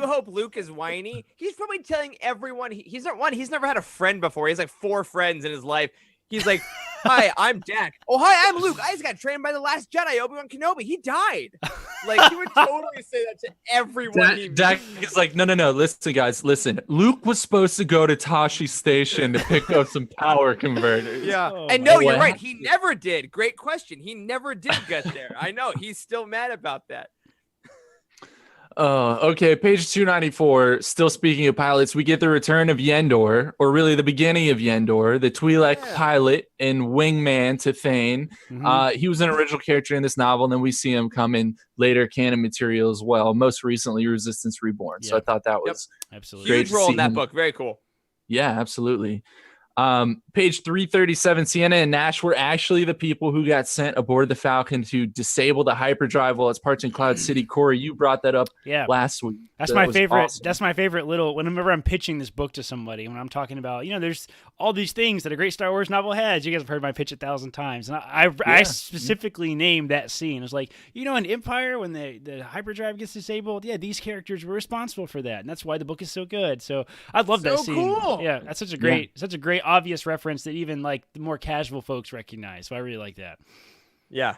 Hope. Luke is whiny. He's probably telling everyone he's not one. He's never had a friend before. He has like 4 friends in his life. He's like, hi, I'm Dak. Oh, hi, I'm Luke. I just got trained by the last Jedi, Obi-Wan Kenobi. He died. Like, he would totally say that to everyone he Dak meets. is like, no. Listen, guys, listen. Luke was supposed to go to Tashi Station to pick up some power converters. Yeah. Oh And my no, you're God. right. He never did. Great question. He never did get there. I know. He's still mad about that. Okay. Page 294. Still speaking of pilots, we get the return of Yendor, or really the beginning of Yendor, the Twi'lek pilot and wingman to Thane. Mhm. He was an original character in this novel, and then we see him come in later canon material as well. Most recently, Resistance Reborn. So I Yep. thought that was Absolutely. Great Huge to role see in that him. book. Very cool. Yeah, absolutely. Page 337, Sienna and Nash were actually the people who got sent aboard the Falcon to disable the hyperdrive while it's parked in Cloud City. Corey, you brought that up Yeah. last week. That's That my was favorite. awesome. That's my favorite little. Whenever I'm pitching this book to somebody, when I'm talking about, there's all these things that a great Star Wars novel has. You guys have heard my pitch 1,000 times, and I specifically named that scene. It's like, in Empire when the hyperdrive gets disabled, these characters were responsible for that, and that's why the book is so good. So I love that So scene. cool. Yeah, that's such a great obvious reference that even like the more casual folks recognize. So I really like that. Yeah.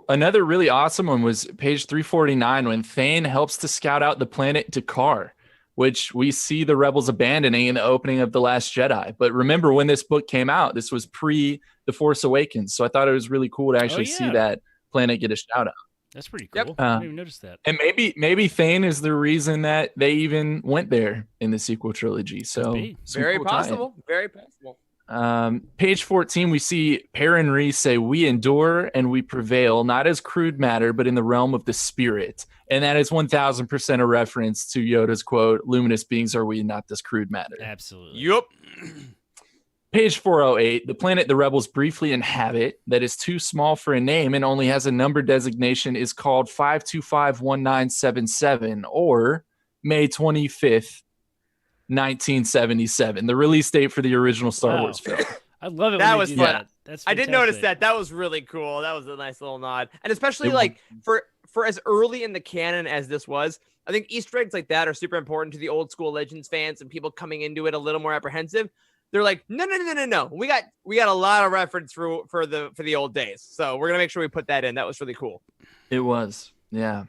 Another really awesome one was page 349 when Thane helps to scout out the planet Dakar, which we see the rebels abandoning in the opening of The Last Jedi. But remember, when this book came out, this was pre The Force Awakens, so I thought it was really cool to actually see that planet get a shout out. That's pretty Yep. cool. I didn't even notice that. And maybe Thane is the reason that they even went there in the sequel trilogy. So be. some Very cool tie-in. possible. Very possible. Page 14, we see Perrin Reese say, "We endure and we prevail, not as crude matter, but in the realm of the spirit." And that is 1000% a reference to Yoda's quote, "Luminous beings are we, not this crude matter." Absolutely. Yup. Page 408, the planet the rebels briefly inhabit that is too small for a name and only has a number designation is called 5251977 or May 25th, 1977, the release date for the original Star Wars film. I love it That when was they do fun. that. That's I did notice fantastic. that. That was really cool. That was a nice little nod. And especially It like for as early in the canon as this was, I think Easter eggs like that are super important to the old school Legends fans and people coming into it a little more apprehensive. They're like, no. We got a lot of reference for the old days. So we're gonna make sure we put that in. That was really cool. It was, yeah.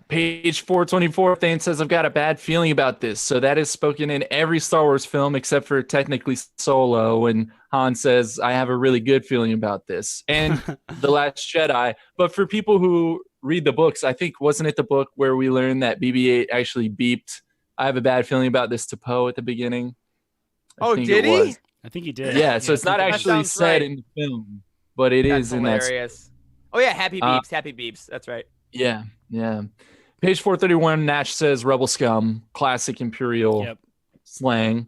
Page 424, Thane says, I've got a bad feeling about this. So that is spoken in every Star Wars film except for technically Solo. And Han says, I have a really good feeling about this. And The Last Jedi. But for people who read the books, I think, wasn't it the book where we learned that BB-8 actually beeped, I have a bad feeling about this to Poe at the beginning? Oh, think did it he? was. I think he did. Yeah, so it's not That actually sounds said right. in the film, but it That's is in that. hilarious. Oh yeah, happy beeps. That's right. Yeah. Page 431, Nash says Rebel Scum, classic Imperial slang.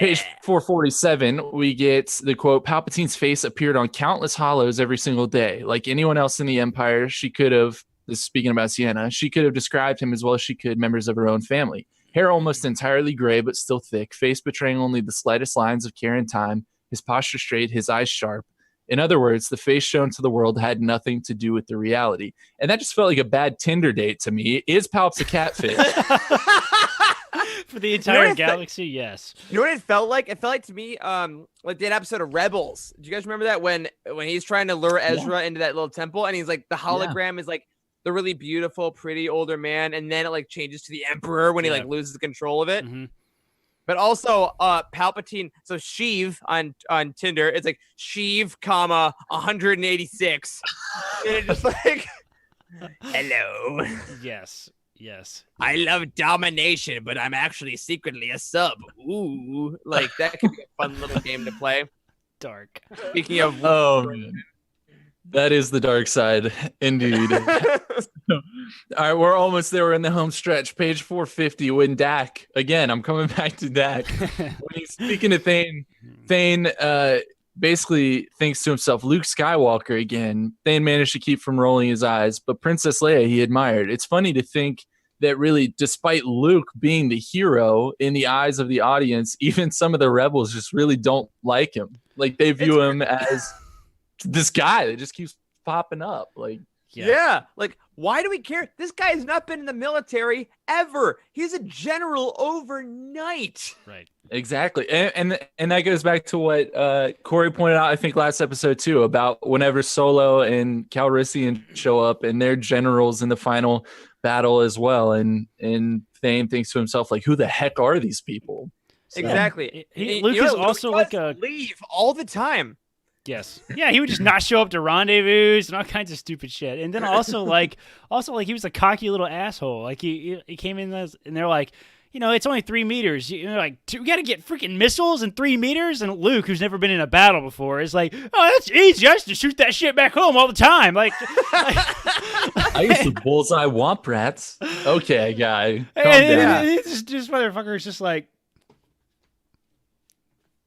Page 447, we get the quote, Palpatine's face appeared on countless hollows every single day. Like anyone else in the Empire, she could have, this is speaking about Sienna, she could have described him as well as she could members of her own family. Hair almost entirely gray, but still thick, face betraying only the slightest lines of care and time, his posture straight, his eyes sharp. In other words, the face shown to the world had nothing to do with the reality. And that just felt like a bad Tinder date to me. Is Palps a catfish? For the entire what galaxy, yes. You know what it felt like? It felt like to me, like that episode of Rebels. Do you guys remember that when he's trying to lure Ezra into that little temple and he's like the hologram is like the really beautiful, pretty older man, and then it like changes to the Emperor when he like loses control of it. Mm-hmm. But also, Palpatine. So Sheev on Tinder, it's like Sheev, 186. And it's just like, hello. Yes. I love domination, but I'm actually secretly a sub. Ooh, like that could be a fun little game to play. Dark. Speaking of, That is the dark side, indeed. All right, we're almost there. We're in the home stretch. Page 450, when Dak, again, I'm coming back to Dak. When he's speaking to Thane basically thinks to himself, Luke Skywalker again. Thane managed to keep from rolling his eyes, but Princess Leia he admired. It's funny to think that really, despite Luke being the hero in the eyes of the audience, even some of the rebels just really don't like him. Like they view him as this guy that just keeps popping up. Like, yeah, like why do we care? This guy has not been in the military ever. He's a general overnight. Right. exactly. And that goes back to what Corey pointed out, I think last episode too, about whenever Solo and Calrissian show up and they're generals in the final battle as well. And Thane thinks to himself, like, who the heck are these people? So, Exactly. Luke is also like a leave all the time. Yes. Yeah, he would just not show up to rendezvous and all kinds of stupid shit. And then also like he was a cocky little asshole. Like he came in and they're like, you know, it's only 3 meters. You're like, we got to get freaking missiles in 3 meters. And Luke, who's never been in a battle before, is like, oh, that's easy. I used to shoot that shit back home all the time. Like I used to bullseye womp rats. Okay, guy. Calm and down. this motherfucker is just like,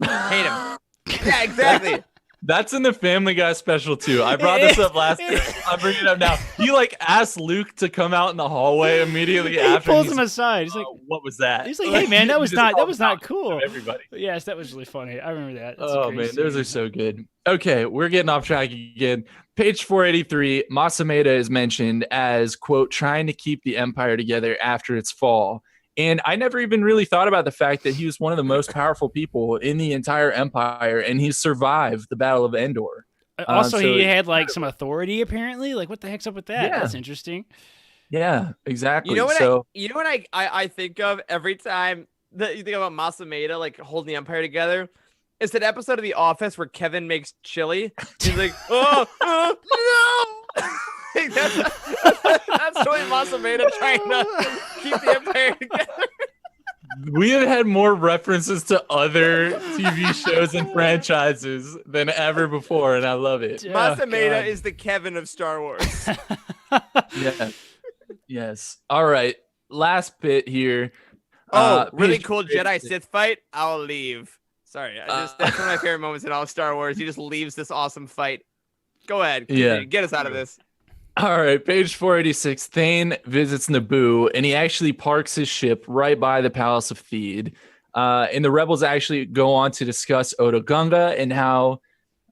Hate him. Yeah, exactly. That's in the Family Guy special too. I brought this up last time. I'm bringing it up now. He like asked Luke to come out in the hallway immediately he after. pulls him aside. He's like, what was that? He's like, hey man, that was not cool. Everybody. Yes, that was really funny. I remember that. That's Oh man, those are so good. Okay, we're getting off track again. Page 483, Masameda is mentioned as, quote, trying to keep the Empire together after its fall. And I never even really thought about the fact that he was one of the most powerful people in the entire Empire, and he survived the Battle of Endor. Also, he had like some authority apparently. Like, what the heck's up with that? Yeah. That's interesting. Yeah, exactly. You know what I think of every time that you think about Masameda like holding the Empire together? It's that episode of The Office where Kevin makes chili. He's like, oh no! Like, that's totally Masameda trying to keep the Empire together. We have had more references to other TV shows and franchises than ever before, and I love it. Oh, Masameda God. is the Kevin of Star Wars. Yeah. Yes. All right. Last bit here. Really page cool 486. Jedi Sith fight. I'll leave. Sorry, that's one of my favorite moments in all of Star Wars. He just leaves this awesome fight. Go ahead. Yeah. Get us out of this. All right, page 486. Thane visits Naboo, and he actually parks his ship right by the Palace of Theed. And the rebels actually go on to discuss Otoh Gunga and how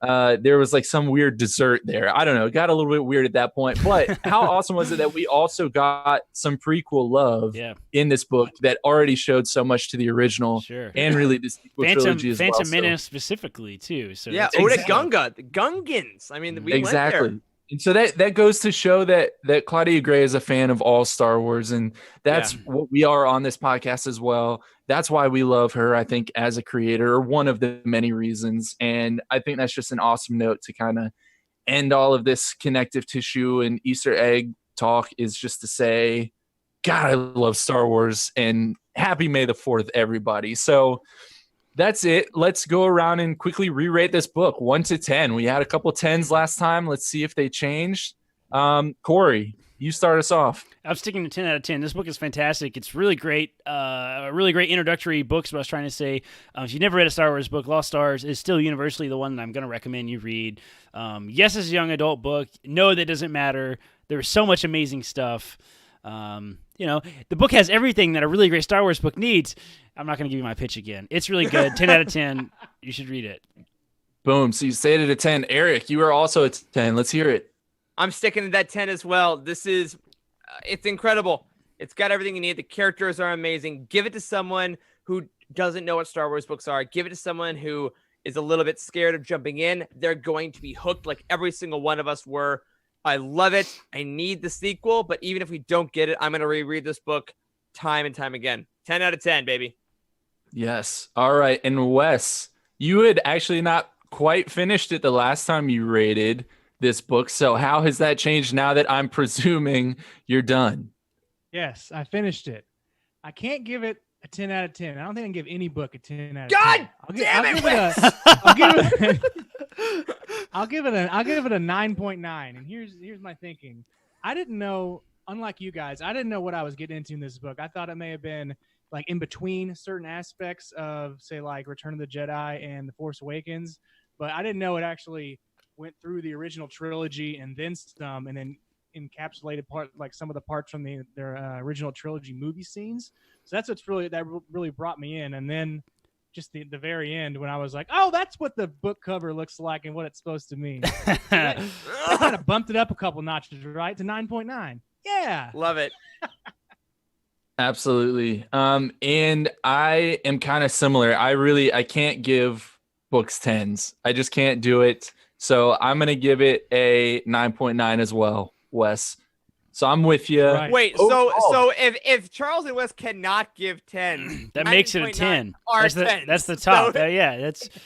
there was like some weird dessert there. I don't know. It got a little bit weird at that point. But how awesome was it that we also got some prequel love in this book that already showed so much to the original and really the sequel trilogy as well. Phantom Menace specifically, too. So yeah, Otoh Gunga, the Gungans. I mean, we went there. And so that goes to show that Claudia Gray is a fan of all Star Wars, and that's what we are on this podcast as well. That's why we love her, I think, as a creator, or one of the many reasons. And I think that's just an awesome note to kind of end all of this connective tissue and Easter egg talk, is just to say, God, I love Star Wars, and happy May the 4th, everybody. So that's it. Let's go around and quickly re-rate this book 1 to 10. We had a couple 10s last time. Let's see if they changed. Corey, you start us off. I'm sticking to 10 out of 10. This book is fantastic. It's really great. A really great introductory book is what I was trying to say. If you've never read a Star Wars book, Lost Stars is still universally the one that I'm going to recommend you read. Yes, it's a young adult book. No, that doesn't matter. There's so much amazing stuff. The book has everything that a really great Star Wars book needs. I'm not going to give you my pitch again. It's really good. 10 out of 10. You should read it. Boom. So you stayed at a 10. Eric, you are also at 10. Let's hear it. I'm sticking to that 10 as well. This is, it's incredible. It's got everything you need. The characters are amazing. Give it to someone who doesn't know what Star Wars books are. Give it to someone who is a little bit scared of jumping in. They're going to be hooked like every single one of us were. I love it. I need the sequel, but even if we don't get it, I'm going to reread this book time and time again. 10 out of 10, baby. Yes. All right. And Wes, you had actually not quite finished it the last time you rated this book. So how has that changed now that I'm presuming you're done? Yes, I finished it. I can't give it a 10 out of 10. I don't think I can give any book a 10 out of 10. God damn it, I'll give it a 9.9. And here's my thinking. I didn't know, unlike you guys, I didn't know what I was getting into in this book. I thought it may have been like in between certain aspects of, say, like Return of the Jedi and The Force Awakens, but I didn't know it actually went through the original trilogy and then some, and then encapsulated some of the parts from their original trilogy movie scenes. So that's what's really brought me in. And then just the very end when I was like, oh, that's what the book cover looks like and what it's supposed to mean. that kind of bumped it up a couple notches, right, to 9.9. Yeah, love it. Absolutely. And I am kind of similar. I can't give books 10s. I just can't do it. So I'm going to give it a 9.9 as well, Wes. So I'm with you. Right. Wait, so if Charles and Wes cannot give 10, that makes it a 10. That's the top. So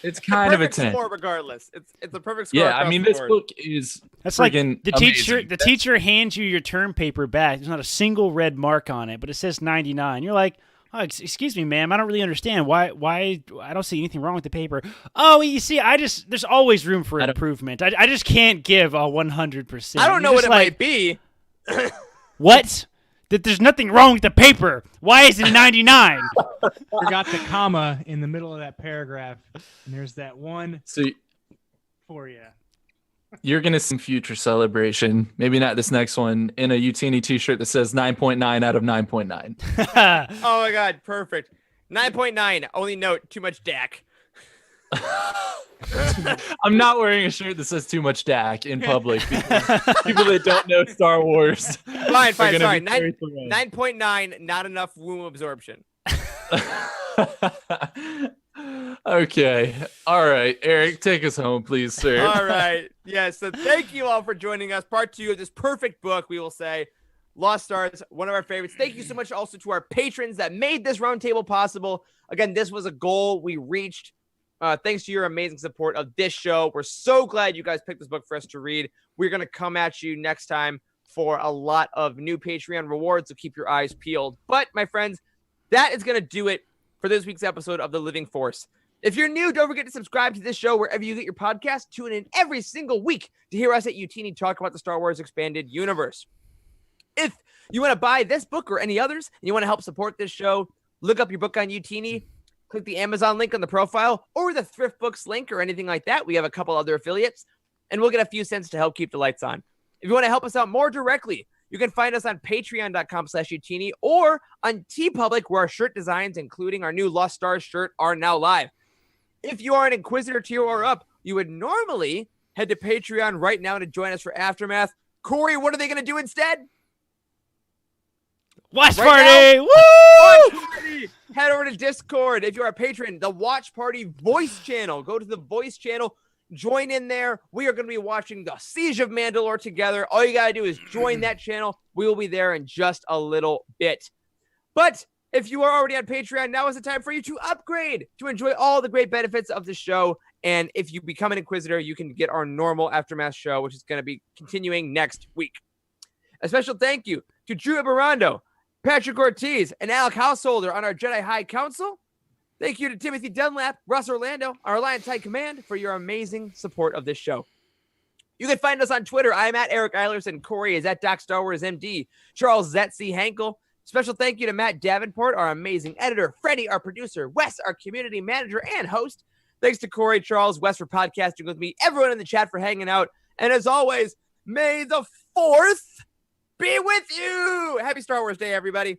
it's kind of a 10. Score regardless. It's a perfect score. Yeah, I mean this book is like the amazing. teacher hands you your term paper back. There's not a single red mark on it, but it says 99. You're like, oh, excuse me, ma'am. I don't really understand why. I don't see anything wrong with the paper. Oh, you see, there's always room for improvement. I just can't give a 100%. I don't know what it might be. What? That there's nothing wrong with the paper. Why is it 99? Forgot the comma in the middle of that paragraph. And there's that one for you. You're going to see future celebration, maybe not this next one, in a Utini t-shirt that says 9.9 out of 9.9. Oh my God, perfect. 9.9. Only note, too much Dak. I'm not wearing a shirt that says too much Dak in public. People that don't know Star Wars. Fine. Sorry. 9.9, not enough womb absorption. Okay. All right. Eric, take us home, please, sir. All right. Yes. So thank you all for joining us. Part 2 of this perfect book, we will say. Lost Stars, one of our favorites. Thank you so much also to our patrons that made this roundtable possible. Again, this was a goal we reached. Thanks to your amazing support of this show. We're so glad you guys picked this book for us to read. We're going to come at you next time for a lot of new Patreon rewards, so keep your eyes peeled. But, my friends, that is going to do it for this week's episode of The Living Force. If you're new, don't forget to subscribe to this show wherever you get your podcast. Tune in every single week to hear us at Utini talk about the Star Wars Expanded Universe. If you want to buy this book or any others, and you want to help support this show, look up your book on Utini. click the Amazon link on the profile or the Thrift Books link or anything like that. We have a couple other affiliates, and we'll get a few cents to help keep the lights on. If you want to help us out more directly, you can find us on patreon.com/Utini or on TeePublic, where our shirt designs, including our new Lost Stars shirt, are now live. If you are an Inquisitor tier or up, you would normally head to Patreon right now to join us for Aftermath. Corey, what are they going to do instead? Watch Right party! now, Woo! Watch party! Head over to Discord. If you're a patron, the Watch Party voice channel. Go to the voice channel. Join in there. We are going to be watching the Siege of Mandalore together. All you got to do is join that channel. We will be there in just a little bit. But if you are already on Patreon, now is the time for you to upgrade to enjoy all the great benefits of the show. And if you become an Inquisitor, you can get our normal Aftermath show, which is going to be continuing next week. A special thank you to Drew Eberando, Patrick Ortiz, and Alec Householder on our Jedi High Council. Thank you to Timothy Dunlap, Russ Orlando, our Alliance High Command, for your amazing support of this show. You can find us on Twitter. I am at Eric Eilerson. Corey is at Doc Star Wars MD. Charles Zetzi Hankel. Special thank you to Matt Davenport, our amazing editor. Freddie, our producer. Wes, our community manager and host. Thanks to Corey, Charles, Wes for podcasting with me. Everyone in the chat for hanging out. And as always, may the 4th be with you. Happy Star Wars Day, everybody.